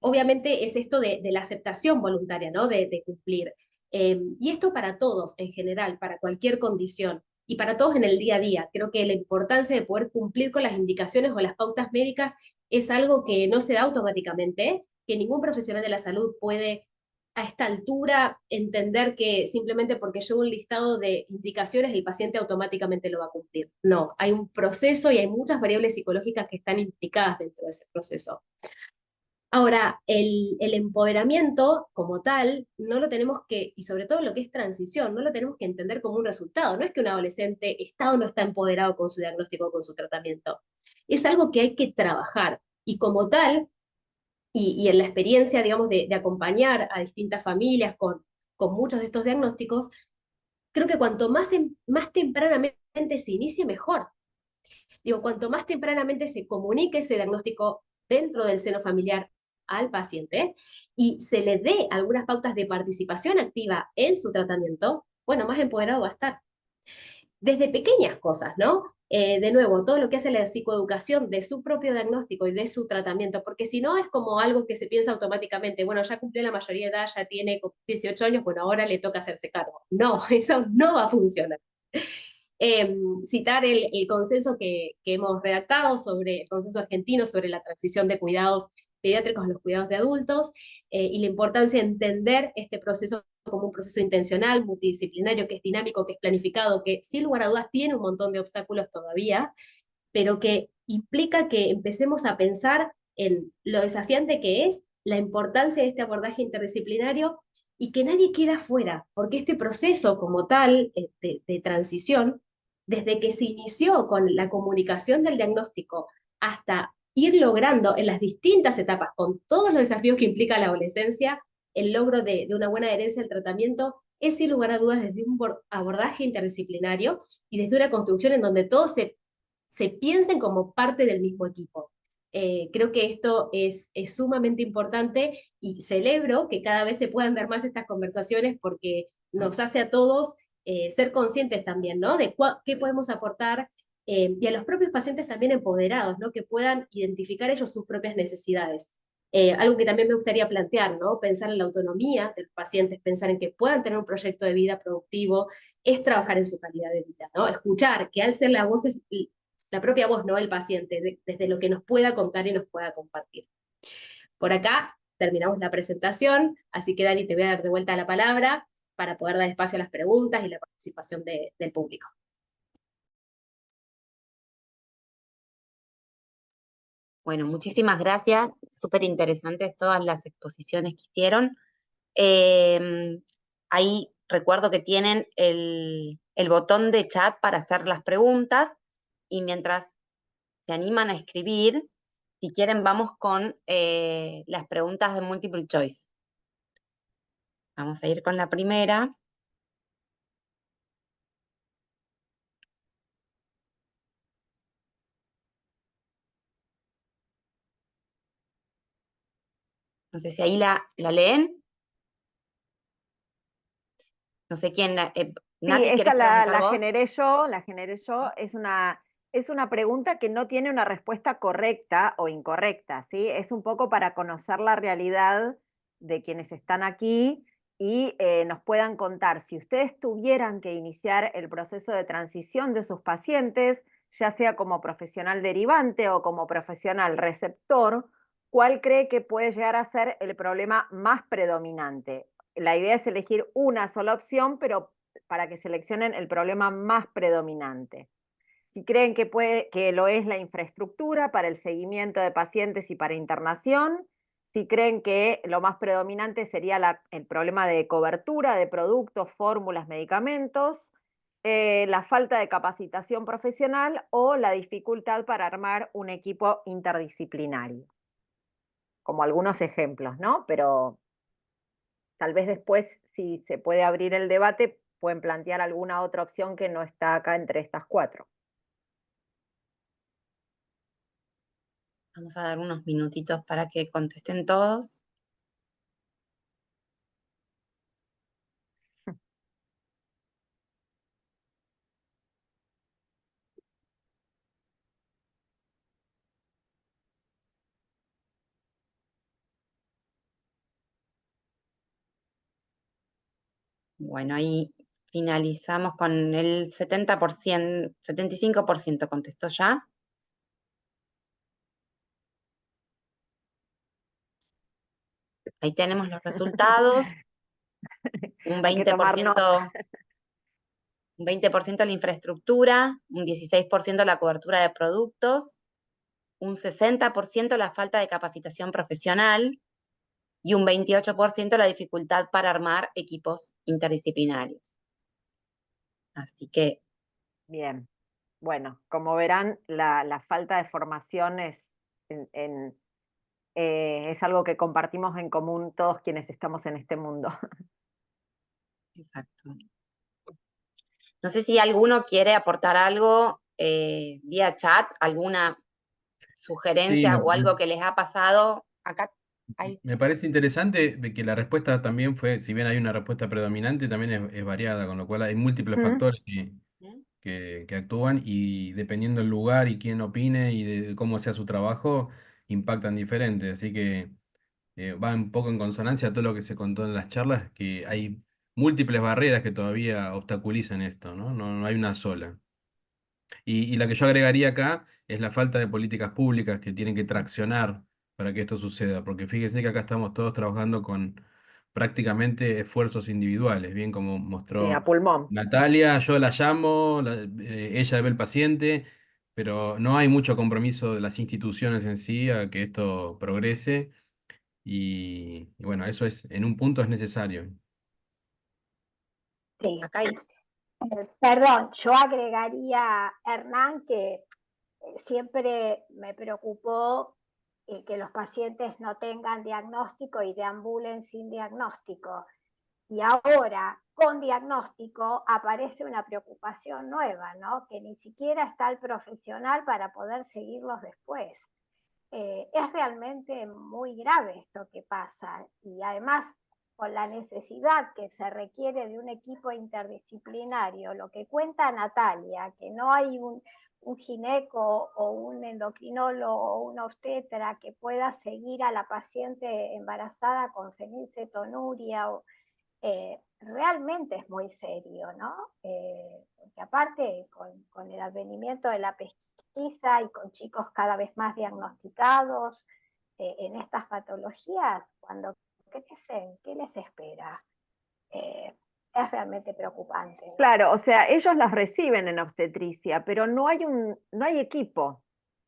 obviamente es esto de la aceptación voluntaria, ¿no? De cumplir. Y esto para todos en general, para cualquier condición y para todos en el día a día. Creo que la importancia de poder cumplir con las indicaciones o las pautas médicas es algo que no se da automáticamente, que ningún profesional de la salud puede a esta altura entender que simplemente porque lleva un listado de indicaciones el paciente automáticamente lo va a cumplir. No, hay un proceso y hay muchas variables psicológicas que están implicadas dentro de ese proceso. Ahora, el empoderamiento como tal, no lo tenemos que, y sobre todo lo que es transición, no lo tenemos que entender como un resultado. No es que un adolescente está o no está empoderado con su diagnóstico o con su tratamiento. Es algo que hay que trabajar. Y como tal, y en la experiencia, digamos, de acompañar a distintas familias con muchos de estos diagnósticos, creo que cuanto más tempranamente se inicie, mejor. Digo, cuanto más tempranamente se comunique ese diagnóstico dentro del seno familiar al paciente y se le dé algunas pautas de participación activa en su tratamiento, bueno, más empoderado va a estar. Desde pequeñas cosas, ¿no? De nuevo, todo lo que hace la psicoeducación de su propio diagnóstico y de su tratamiento, porque si no es como algo que se piensa automáticamente, bueno, ya cumplió la mayoría de edad, ya tiene 18 años, bueno, ahora le toca hacerse cargo. No, eso no va a funcionar. Citar el consenso que hemos redactado sobre el consenso argentino sobre la transición de cuidados pediátricos a los cuidados de adultos y la importancia de entender este proceso como un proceso intencional, multidisciplinario, que es dinámico, que es planificado, que sin lugar a dudas tiene un montón de obstáculos todavía, pero que implica que empecemos a pensar en lo desafiante que es, la importancia de este abordaje interdisciplinario y que nadie queda fuera, porque este proceso como tal de transición, desde que se inició con la comunicación del diagnóstico hasta ir logrando en las distintas etapas, con todos los desafíos que implica la adolescencia, el logro de una buena adherencia al tratamiento, es sin lugar a dudas desde un abordaje interdisciplinario y desde una construcción en donde todos se piensen como parte del mismo equipo. Creo que esto es sumamente importante y celebro que cada vez se puedan ver más estas conversaciones porque nos hace a todos ser conscientes también, ¿no? De qué podemos aportar y a los propios pacientes también empoderados, ¿no? Que puedan identificar ellos sus propias necesidades. Algo que también me gustaría plantear, ¿no? Pensar en la autonomía de los pacientes, pensar en que puedan tener un proyecto de vida productivo, es trabajar en su calidad de vida, ¿no? Escuchar, que al ser la voz, la propia voz, ¿no? El paciente, desde lo que nos pueda contar y nos pueda compartir. Por acá terminamos la presentación, así que Dani, te voy a dar de vuelta la palabra para poder dar espacio a las preguntas y la participación del público. Bueno, muchísimas gracias. Súper interesantes todas las exposiciones que hicieron. Eh, Ahí recuerdo que tienen el botón de chat para hacer las preguntas y mientras se animan a escribir, si quieren vamos con las preguntas de multiple choice. Vamos a ir con la primera. No sé si ahí la leen. No sé quién. Sí, Nati, esta ¿querés preguntar la vos? generé yo, es una pregunta que no tiene una respuesta correcta o incorrecta, ¿sí? Es un poco para conocer la realidad de quienes están aquí y nos puedan contar si ustedes tuvieran que iniciar el proceso de transición de sus pacientes, ya sea como profesional derivante o como profesional receptor, ¿cuál cree que puede llegar a ser el problema más predominante? La idea es elegir una sola opción, pero para que seleccionen el problema más predominante. Si creen que lo es la infraestructura para el seguimiento de pacientes y para internación, si creen que lo más predominante sería el problema de cobertura de productos, fórmulas, medicamentos, la falta de capacitación profesional o la dificultad para armar un equipo interdisciplinario. Como algunos ejemplos, ¿no? Pero tal vez después, si se puede abrir el debate, pueden plantear alguna otra opción que no está acá entre estas cuatro. Vamos a dar unos minutitos para que contesten todos. Bueno, ahí finalizamos con el 70%, 75% contestó ya. Ahí tenemos los resultados. Un Hay que tomar 20%, un 20% la infraestructura, un 16% la cobertura de productos, un 60% la falta de capacitación profesional y un 28% la dificultad para armar equipos interdisciplinarios. Así que Bien, bueno, como verán, la falta de formación es algo que compartimos en común todos quienes estamos en este mundo. exacto. No sé si alguno quiere aportar algo vía chat, alguna Sí, sugerencia o algo que les ha pasado. Acá hay. me parece interesante de que la respuesta también fue, si bien hay una respuesta predominante, también es variada, con lo cual hay múltiples ¿Mm? factores que actúan y dependiendo del lugar y quién opine y de cómo sea su trabajo, impactan diferente. Así que va un poco en consonancia a todo lo que se contó en las charlas, que hay múltiples barreras que todavía obstaculizan esto, ¿no? No hay una sola. Y la que yo agregaría acá es la falta de políticas públicas que tienen que traccionar para que esto suceda, porque fíjense que acá estamos todos trabajando con prácticamente esfuerzos individuales, bien como Sí, a mostró pulmón. Natalia, yo la llamo, ella ve el paciente, pero no hay mucho compromiso de las instituciones en sí a que esto progrese y bueno, eso es, en un punto es necesario. Sí. Acá hay. Perdón, yo agregaría, Hernán, que siempre me preocupó que los pacientes no tengan diagnóstico y deambulen sin diagnóstico. Y ahora, con diagnóstico, aparece una preocupación nueva, ¿no? Que ni siquiera está el profesional para poder seguirlos después. Es realmente muy grave esto que pasa y además con la necesidad que se requiere de un equipo interdisciplinario, lo que cuenta Natalia, que no hay un gineco o un endocrinólogo o un obstetra que pueda seguir a la paciente embarazada con fenilcetonuria, realmente es muy serio, ¿no? Porque aparte con el advenimiento de la pesquisa y con chicos cada vez más diagnosticados en estas patologías, cuando crecen, ¿qué les espera? Es realmente preocupante, ¿no? Claro, o sea, ellos las reciben en obstetricia, pero no hay equipo,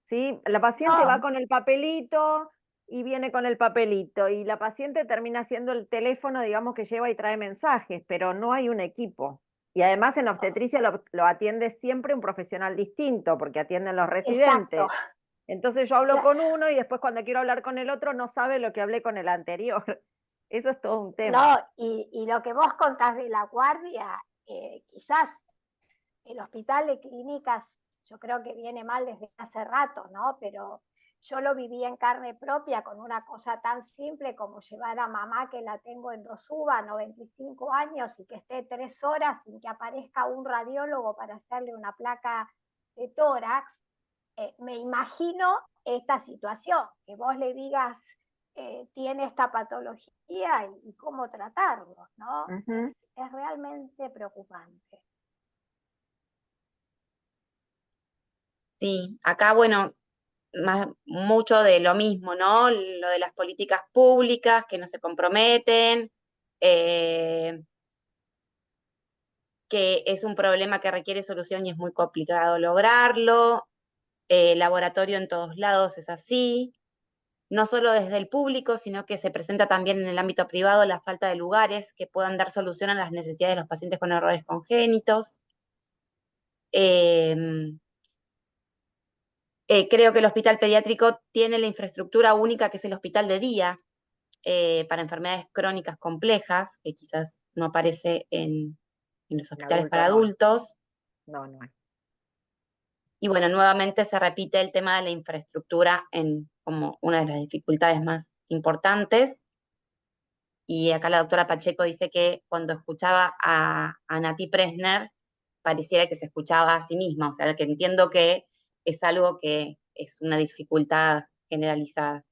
¿sí? La paciente va No, con el papelito y viene con el papelito, y la paciente termina haciendo el teléfono, digamos, que lleva y trae mensajes, pero no hay un equipo. Y además en obstetricia lo atiende siempre un profesional distinto, porque atienden los exacto. residentes. Entonces yo hablo con uno y después cuando quiero hablar con el otro no sabe lo que hablé con el anterior. Eso es todo un tema. No, y lo que vos contás de la guardia, quizás el hospital de clínicas, yo creo que viene mal desde hace rato, ¿no? Pero yo lo viví en carne propia con una cosa tan simple como llevar a mamá, que la tengo en Dosuba, 95 años, y que esté 3 horas sin que aparezca un radiólogo para hacerle una placa de tórax. Me imagino esta situación, que vos le digas, tiene esta patología y cómo tratarlo, ¿no? Es realmente preocupante. Sí, acá, bueno, mucho de lo mismo, ¿no? Lo de las políticas públicas que no se comprometen, eh, que es un problema que requiere solución y es muy complicado lograrlo. Laboratorio en todos lados es así. No solo desde el público, sino que se presenta también en el ámbito privado la falta de lugares que puedan dar solución a las necesidades de los pacientes con errores congénitos. Creo que el hospital pediátrico tiene la infraestructura única que es el hospital de día para enfermedades crónicas complejas, que quizás no aparece en los En hospitales adulto para no hay. adultos. No hay. Y bueno, nuevamente se repite el tema de la infraestructura como una de las dificultades más importantes. Y acá la doctora Pacheco dice que cuando escuchaba a Nati Presner, pareciera que se escuchaba a sí misma, o sea, que entiendo que es algo que es una dificultad generalizada.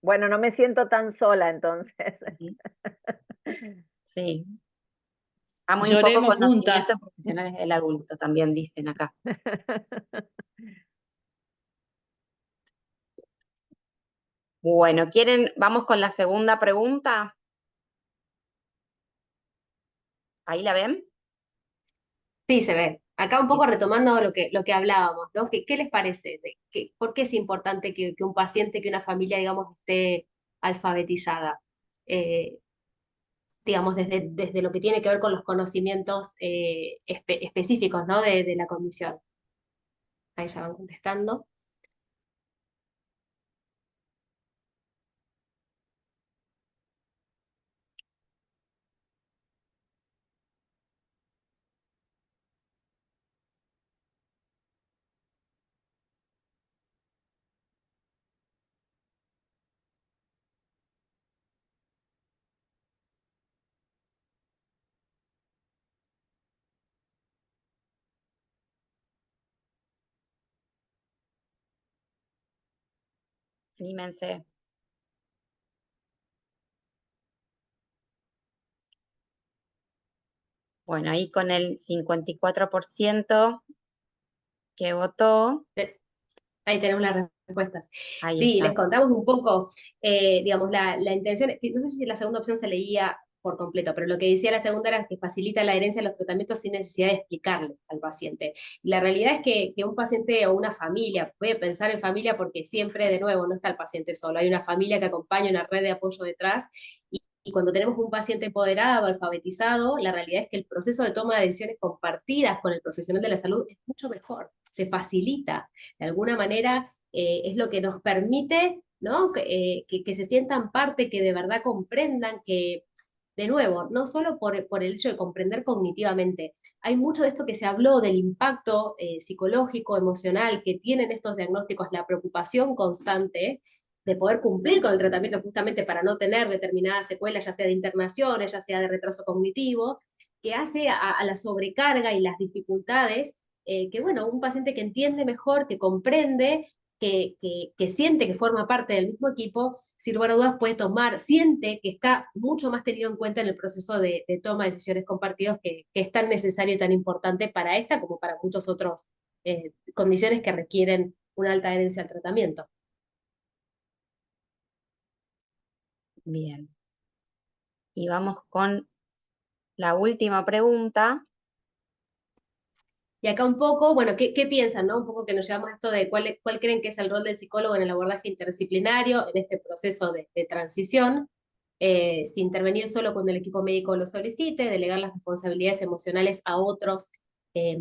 Bueno, no me siento tan sola entonces. Sí. Hay muy poco Lloremos conocimiento juntas. en profesionales del adulto, también dicen acá. Bueno, vamos con la segunda pregunta? ¿Ahí la ven? Sí, se ve. Acá un poco retomando lo que hablábamos, ¿no? ¿Qué les parece? ¿Por qué es importante que un paciente, que una familia, digamos, esté alfabetizada? Eh, digamos, desde lo que tiene que ver con los conocimientos específicos, ¿no? De la condición. Ahí ya van contestando. Anímense. Bueno, ahí con el 54% que votó, Ahí tenemos las respuestas. ahí Sí, les está. contamos un poco, digamos, la intención, no sé si la segunda opción se leía por completo, pero lo que decía la segunda era que facilita la adherencia a los tratamientos sin necesidad de explicarle al paciente. Y la realidad es que un paciente o una familia, puede pensar en familia porque siempre, de nuevo, no está el paciente solo, hay una familia que acompaña, una red de apoyo detrás, y cuando tenemos un paciente empoderado, alfabetizado, la realidad es que el proceso de toma de decisiones compartidas con el profesional de la salud es mucho mejor, se facilita. De alguna manera es lo que nos permite, ¿no? Que se sientan parte, que de verdad comprendan que, de nuevo, no solo por el hecho de comprender cognitivamente, hay mucho de esto que se habló del impacto psicológico, emocional que tienen estos diagnósticos, la preocupación constante de poder cumplir con el tratamiento justamente para no tener determinadas secuelas, ya sea de internaciones, ya sea de retraso cognitivo, que hace a la sobrecarga y las dificultades que, bueno, un paciente que entiende mejor, que comprende, que siente que forma parte del mismo equipo, sin lugar a dudas puede tomar, siente que está mucho más tenido en cuenta en el proceso de toma de decisiones compartidos que es tan necesario y tan importante para esta como para muchos otros condiciones que requieren una alta adherencia al tratamiento. Bien. Y vamos con la última pregunta. Y acá un poco, bueno, ¿qué piensan, no? Un poco que nos llevamos a esto de cuál creen que es el rol del psicólogo en el abordaje interdisciplinario, en este proceso de transición, si intervenir solo cuando el equipo médico lo solicite, delegar las responsabilidades emocionales a otros eh,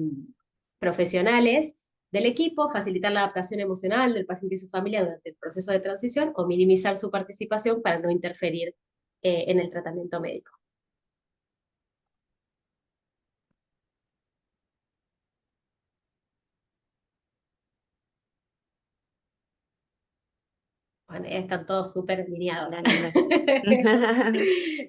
profesionales del equipo, facilitar la adaptación emocional del paciente y su familia durante el proceso de transición, o minimizar su participación para no interferir en el tratamiento médico. Bueno, están todos súper alineados. Unánime.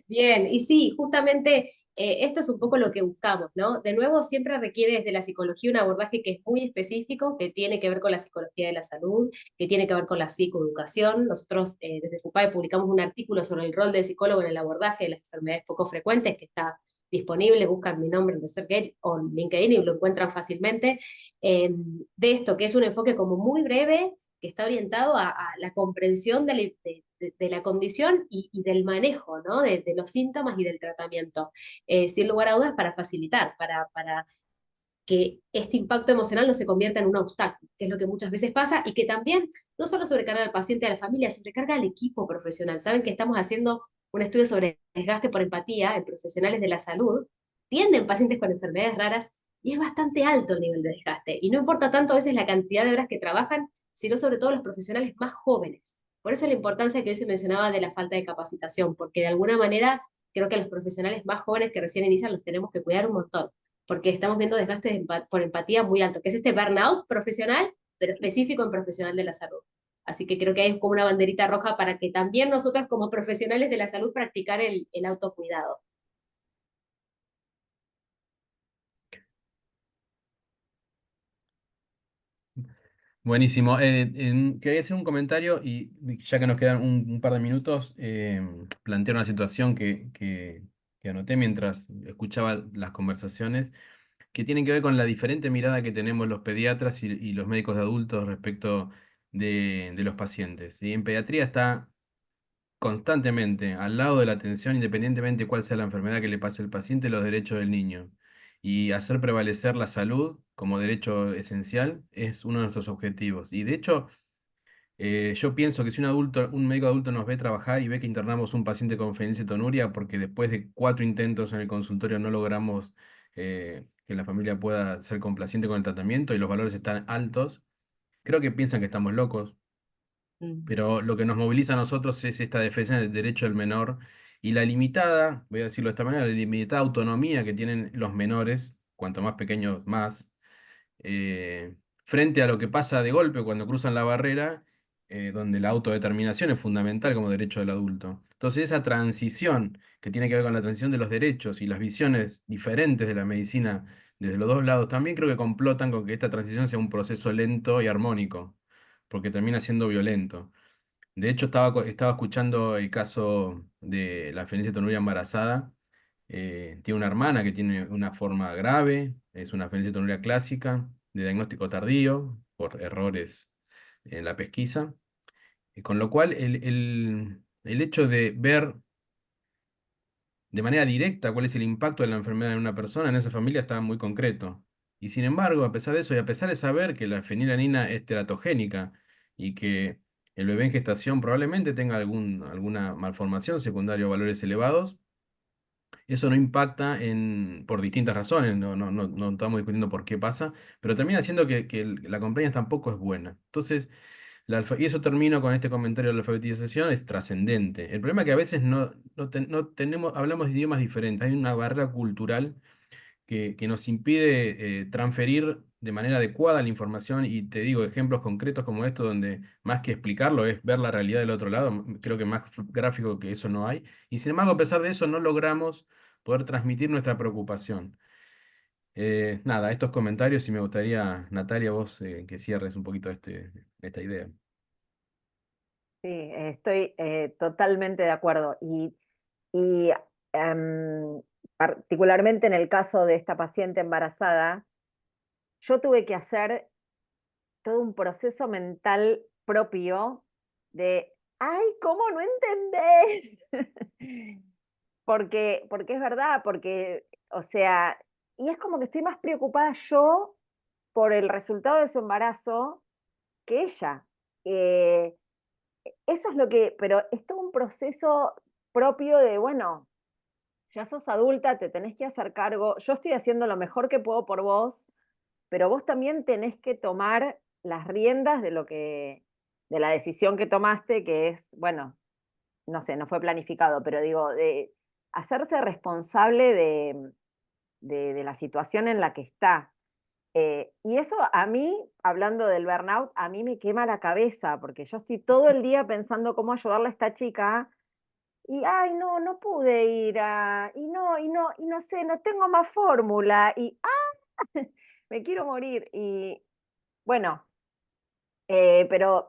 Bien, y sí, justamente esto es un poco lo que buscamos, ¿no? De nuevo, siempre requiere desde la psicología un abordaje que es muy específico, que tiene que ver con la psicología de la salud, que tiene que ver con la psicoeducación. Nosotros desde FUPAE publicamos un artículo sobre el rol del psicólogo en el abordaje de las enfermedades poco frecuentes, que está disponible, buscan mi nombre en ResearchGate o en LinkedIn y lo encuentran fácilmente, de esto, que es un enfoque como muy breve, que está orientado a la comprensión de la condición y del manejo, ¿no? De los síntomas y del tratamiento. Sin lugar a dudas, para facilitar, para que este impacto emocional no se convierta en un obstáculo, que es lo que muchas veces pasa, y que también no solo sobrecarga al paciente y a la familia, sobrecarga al equipo profesional. Saben que estamos haciendo un estudio sobre desgaste por empatía en profesionales de la salud, tienden pacientes con enfermedades raras, y es bastante alto el nivel de desgaste. Y no importa tanto a veces la cantidad de horas que trabajan, sino sobre todo los profesionales más jóvenes. Por eso la importancia que hoy se mencionaba de la falta de capacitación, porque de alguna manera creo que a los profesionales más jóvenes que recién inician los tenemos que cuidar un montón, porque estamos viendo desgastes por empatía muy alto, que es este burnout profesional, pero específico en profesional de la salud. Así que creo que hay como una banderita roja para que también nosotros como profesionales de la salud practicar el autocuidado. Buenísimo. Quería hacer un comentario y ya que nos quedan un par de minutos, plantear una situación que que anoté mientras escuchaba las conversaciones, que tienen que ver con la diferente mirada que tenemos los pediatras y los médicos de adultos respecto de los pacientes. Y en pediatría está constantemente al lado de la atención, independientemente de cuál sea la enfermedad que le pase al paciente, los derechos del niño. Y hacer prevalecer la salud como derecho esencial es uno de nuestros objetivos. Y de hecho, yo pienso que si un médico adulto nos ve trabajar y ve que internamos un paciente con fenilcetonuria porque después de 4 intentos en el consultorio no logramos que la familia pueda ser complaciente con el tratamiento y los valores están altos, creo que piensan que estamos locos, pero lo que nos moviliza a nosotros es esta defensa del derecho del menor y la limitada, voy a decirlo de esta manera, la limitada autonomía que tienen los menores, cuanto más pequeños más, frente a lo que pasa de golpe cuando cruzan la barrera, donde la autodeterminación es fundamental como derecho del adulto. Entonces esa transición que tiene que ver con la transición de los derechos y las visiones diferentes de la medicina desde los dos lados, también creo que complotan con que esta transición sea un proceso lento y armónico, porque termina siendo violento. De hecho, estaba escuchando el caso de la fenilcetonuria embarazada. Tiene una hermana que tiene una forma grave, es una fenilcetonuria clásica, de diagnóstico tardío, por errores en la pesquisa. Con lo cual, el hecho de ver de manera directa cuál es el impacto de la enfermedad en una persona, en esa familia, está muy concreto. Y sin embargo, a pesar de eso, y a pesar de saber que la fenilalanina es teratogénica y que el bebé en gestación probablemente tenga alguna malformación secundaria o valores elevados, eso no impacta por distintas razones, no estamos discutiendo por qué pasa, pero termina siendo que la compliance tampoco es buena. Entonces, y eso termino con este comentario de la alfabetización, es trascendente. El problema es que a veces no tenemos, hablamos de idiomas diferentes, hay una barrera cultural que nos impide transferir de manera adecuada la información y te digo ejemplos concretos como estos donde más que explicarlo es ver la realidad del otro lado, creo que más gráfico que eso no hay, y sin embargo a pesar de eso no logramos poder transmitir nuestra preocupación. Nada, estos comentarios y me gustaría, Natalia, vos que cierres un poquito esta idea. Sí, estoy totalmente de acuerdo. Y particularmente en el caso de esta paciente embarazada, yo tuve que hacer todo un proceso mental propio de, ay, ¿cómo no entendés? Porque es verdad, porque, o sea, y es como que estoy más preocupada yo por el resultado de su embarazo que ella. Eh, Eso es lo que, pero es todo un proceso propio de, bueno, ya sos adulta, te tenés que hacer cargo, yo estoy haciendo lo mejor que puedo por vos, pero vos también tenés que tomar las riendas de la decisión que tomaste, que es, bueno, no sé, no fue planificado, pero digo, de hacerse responsable de la situación en la que está. Y eso a mí, hablando del burnout, a mí me quema la cabeza, porque yo estoy todo el día pensando cómo ayudarle a esta chica, y ay, no, no pude ir y no sé, no tengo más fórmula, y me quiero morir. Y bueno, pero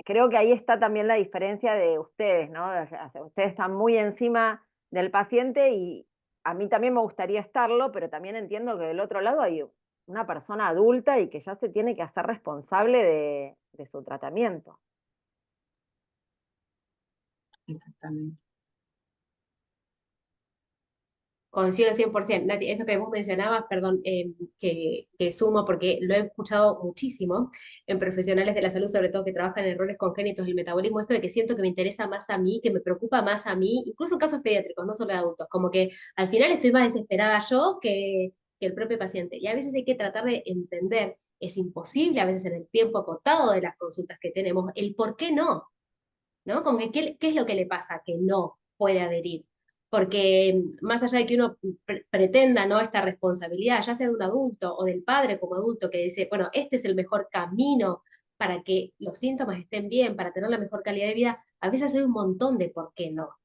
creo que ahí está también la diferencia de ustedes, ¿no? O sea, ustedes están muy encima del paciente y a mí también me gustaría estarlo, pero también entiendo que del otro lado hay una persona adulta y que ya se tiene que hacer responsable de su tratamiento. Exactamente. Coincido al 100%. Nati, eso que vos mencionabas, perdón, que sumo porque lo he escuchado muchísimo en profesionales de la salud, sobre todo que trabajan en errores congénitos del metabolismo, esto de que siento que me interesa más a mí, que me preocupa más a mí, incluso en casos pediátricos, no solo de adultos, como que al final estoy más desesperada yo que el propio paciente. Y a veces hay que tratar de entender, es imposible a veces en el tiempo acotado de las consultas que tenemos, el por qué no, ¿no? Como que qué es lo que le pasa que no puede adherir. Porque más allá de que uno pretenda, ¿no?, esta responsabilidad, ya sea de un adulto o del padre como adulto, que dice, bueno, este es el mejor camino para que los síntomas estén bien, para tener la mejor calidad de vida, a veces hay un montón de por qué no.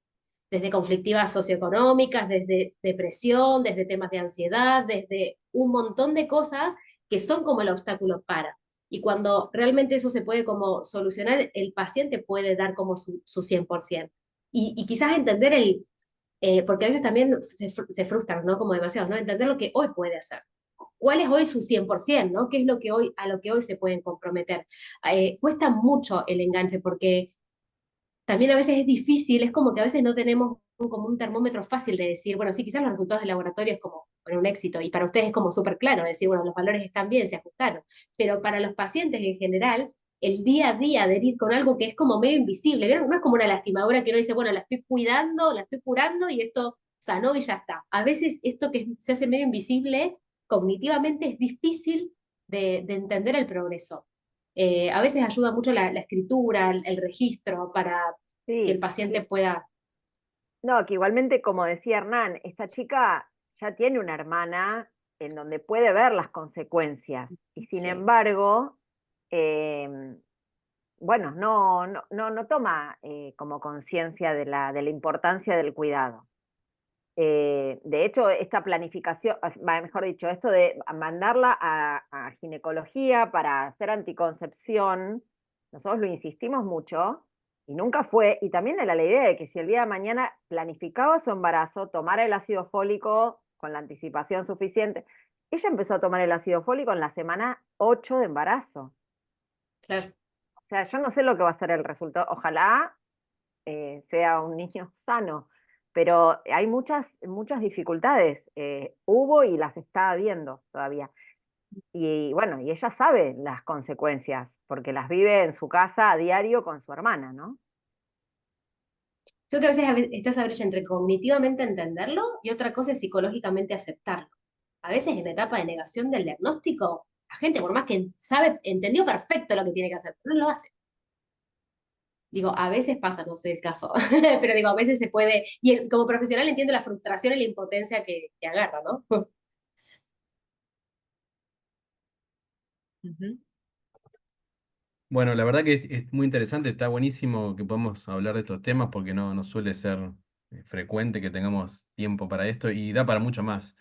Desde conflictivas socioeconómicas, desde depresión, desde temas de ansiedad, desde un montón de cosas que son como el obstáculo para. Y cuando realmente eso se puede como solucionar, el paciente puede dar como su 100%. Y quizás entender porque a veces también se frustran, ¿no? Como demasiado, ¿no? Entender lo que hoy puede hacer. ¿Cuál es hoy su 100%, ¿no? ¿Qué es lo que hoy, a lo que hoy se pueden comprometer? Cuesta mucho el enganche porque también a veces es difícil, es como que a veces no tenemos como un termómetro fácil de decir, bueno, sí, quizás los resultados del laboratorio es como bueno, un éxito y para ustedes es como súper claro decir, bueno, los valores están bien, se ajustaron, pero para los pacientes en general, el día a día de ir con algo que es como medio invisible, ¿vieron? No es como una lastimadura que uno dice, bueno, la estoy cuidando, la estoy curando y esto sanó y ya está. A veces esto que se hace medio invisible, cognitivamente es difícil de entender el progreso. A veces ayuda mucho la escritura, el registro, para que el Sí, paciente pueda... no, que igualmente, como decía Hernán, esta chica ya tiene una hermana en donde puede ver las consecuencias y sin Sí, embargo, eh, bueno, no toma como conciencia de la importancia del cuidado. De hecho, esta planificación, mejor dicho, esto de mandarla a ginecología para hacer anticoncepción, nosotros lo insistimos mucho y nunca fue, y también era la idea de que si el día de mañana planificaba su embarazo, tomara el ácido fólico con la anticipación suficiente. Ella empezó a tomar el ácido fólico en la semana 8 de embarazo. claro. O sea, yo no sé lo que va a ser el resultado. Ojalá sea un niño sano, pero hay muchas dificultades. Hubo y las está habiendo todavía. Y bueno, y ella sabe las consecuencias, porque las vive en su casa a diario con su hermana, ¿no? Creo que a veces está esa brecha entre cognitivamente entenderlo y otra cosa es psicológicamente aceptarlo. A veces en la etapa de negación del diagnóstico, la gente, por más que sabe, entendió perfecto lo que tiene que hacer, pero no lo hace. Digo, a veces pasa, no sé el caso, pero digo, a veces se puede, y como profesional entiendo la frustración y la impotencia que agarra, ¿no? Ujú. Bueno, la verdad que es muy interesante, está buenísimo que podamos hablar de estos temas porque no suele ser frecuente que tengamos tiempo para esto y da para mucho más.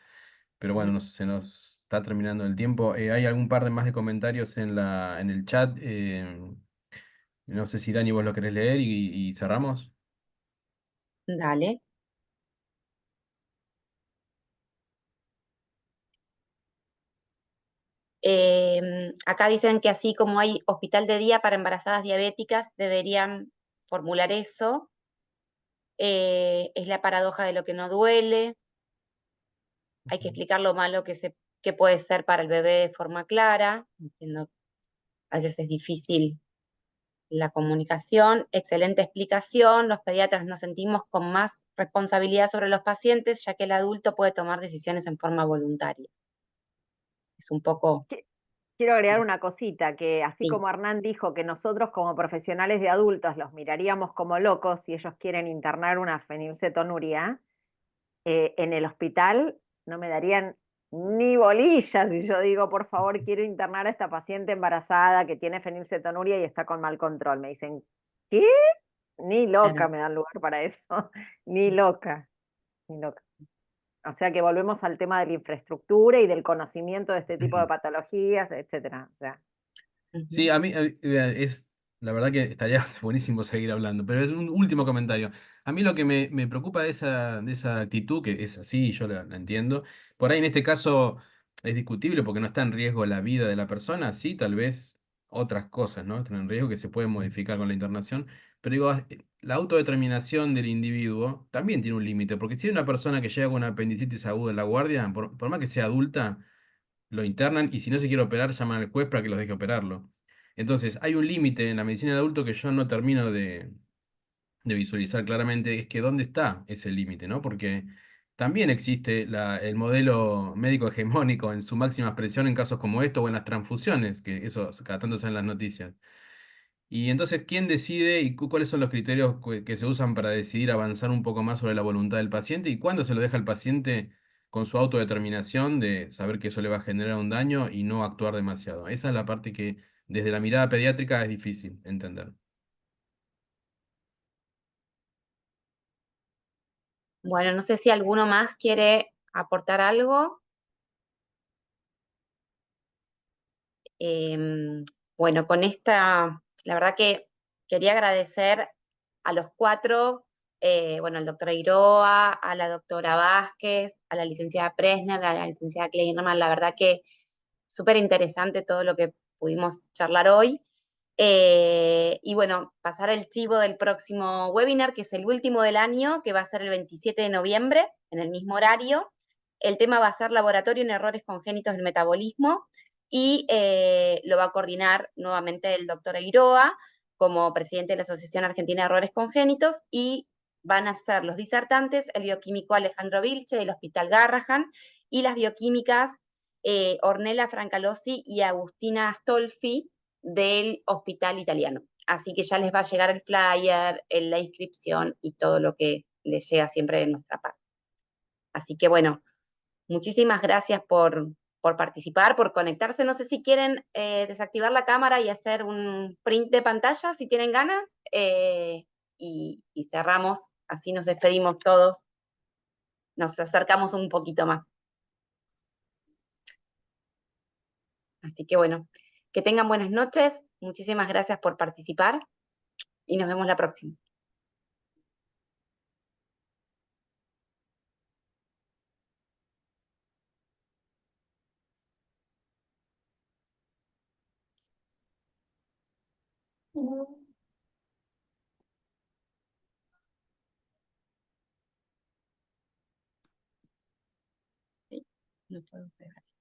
Pero bueno, se nos está terminando el tiempo. Hay algún par de más de comentarios en el chat. No sé si Dani vos lo querés leer y cerramos. Dale. Acá dicen que así como hay hospital de día para embarazadas diabéticas, deberían formular eso. Es la paradoja de lo que no duele. Hay que explicar lo malo que puede ser para el bebé de forma clara. Entiendo, a veces es difícil la comunicación. Excelente explicación. Los pediatras nos sentimos con más responsabilidad sobre los pacientes, ya que el adulto puede tomar decisiones en forma voluntaria. Es un poco, Quiero agregar una cosita, que así sí. como Hernán dijo que nosotros como profesionales de adultos los miraríamos como locos si ellos quieren internar una fenilcetonuria, en el hospital no me darían ni bolillas si yo digo, por favor, quiero internar a esta paciente embarazada que tiene fenilcetonuria y está con mal control. Me dicen, ¿qué? Ni loca Claro. me dan lugar para eso, ni loca, ni loca. O sea que volvemos al tema de la infraestructura y del conocimiento de este tipo de patologías, etcétera. O sea, Sí, Ujú. a mí la verdad que estaría buenísimo seguir hablando, pero es un último comentario. A mí lo que me preocupa de esa actitud, que es así, yo la entiendo, por ahí en este caso es discutible porque no está en riesgo la vida de la persona, sí, tal vez otras cosas, ¿no? Están en riesgo que se pueden modificar con la internación, pero digo, la autodeterminación del individuo también tiene un límite, porque si hay una persona que llega con una apendicitis aguda en la guardia, por más que sea adulta, lo internan y si no se quiere operar, llaman al juez para que los deje operarlo. Entonces, hay un límite en la medicina de adulto que yo no termino de visualizar claramente, es que dónde está ese límite, ¿no? Porque también existe el modelo médico hegemónico en su máxima expresión en casos como esto o en las transfusiones, que eso cada tanto sale en las noticias. Y entonces, ¿quién decide y cuáles son los criterios que se usan para decidir avanzar un poco más sobre la voluntad del paciente y cuándo se lo deja al paciente con su autodeterminación de saber que eso le va a generar un daño y no actuar demasiado? Esa es la parte que desde la mirada pediátrica es difícil entender. Bueno, no sé si alguno más quiere aportar algo. Bueno, con esta, la verdad que quería agradecer a los cuatro bueno, al doctor Iroa, a la doctora Vázquez, a la licenciada Presner, a la licenciada Kleinerman. La verdad que súper interesante todo lo que pudimos charlar hoy. Y bueno, pasar el chivo del próximo webinar, que es el último del año, que va a ser el 27 de noviembre, en el mismo horario. El tema va a ser Laboratorio en Errores Congénitos del Metabolismo, y lo va a coordinar nuevamente el doctor Eiroa, como presidente de la Asociación Argentina de Errores Congénitos, y van a ser los disertantes el bioquímico Alejandro Vilche del Hospital Garrahan, y las bioquímicas Ornella Francalosi y Agustina Astolfi del Hospital Italiano. Así que ya les va a llegar el flyer, la inscripción y todo lo que les llega siempre de nuestra parte. Así que bueno, muchísimas gracias por participar, por conectarse. No sé si quieren desactivar la cámara y hacer un print de pantalla, si tienen ganas, y cerramos, así nos despedimos todos, nos acercamos un poquito más. Así que bueno, que tengan buenas noches, muchísimas gracias por participar y nos vemos la próxima. No puedo pegar.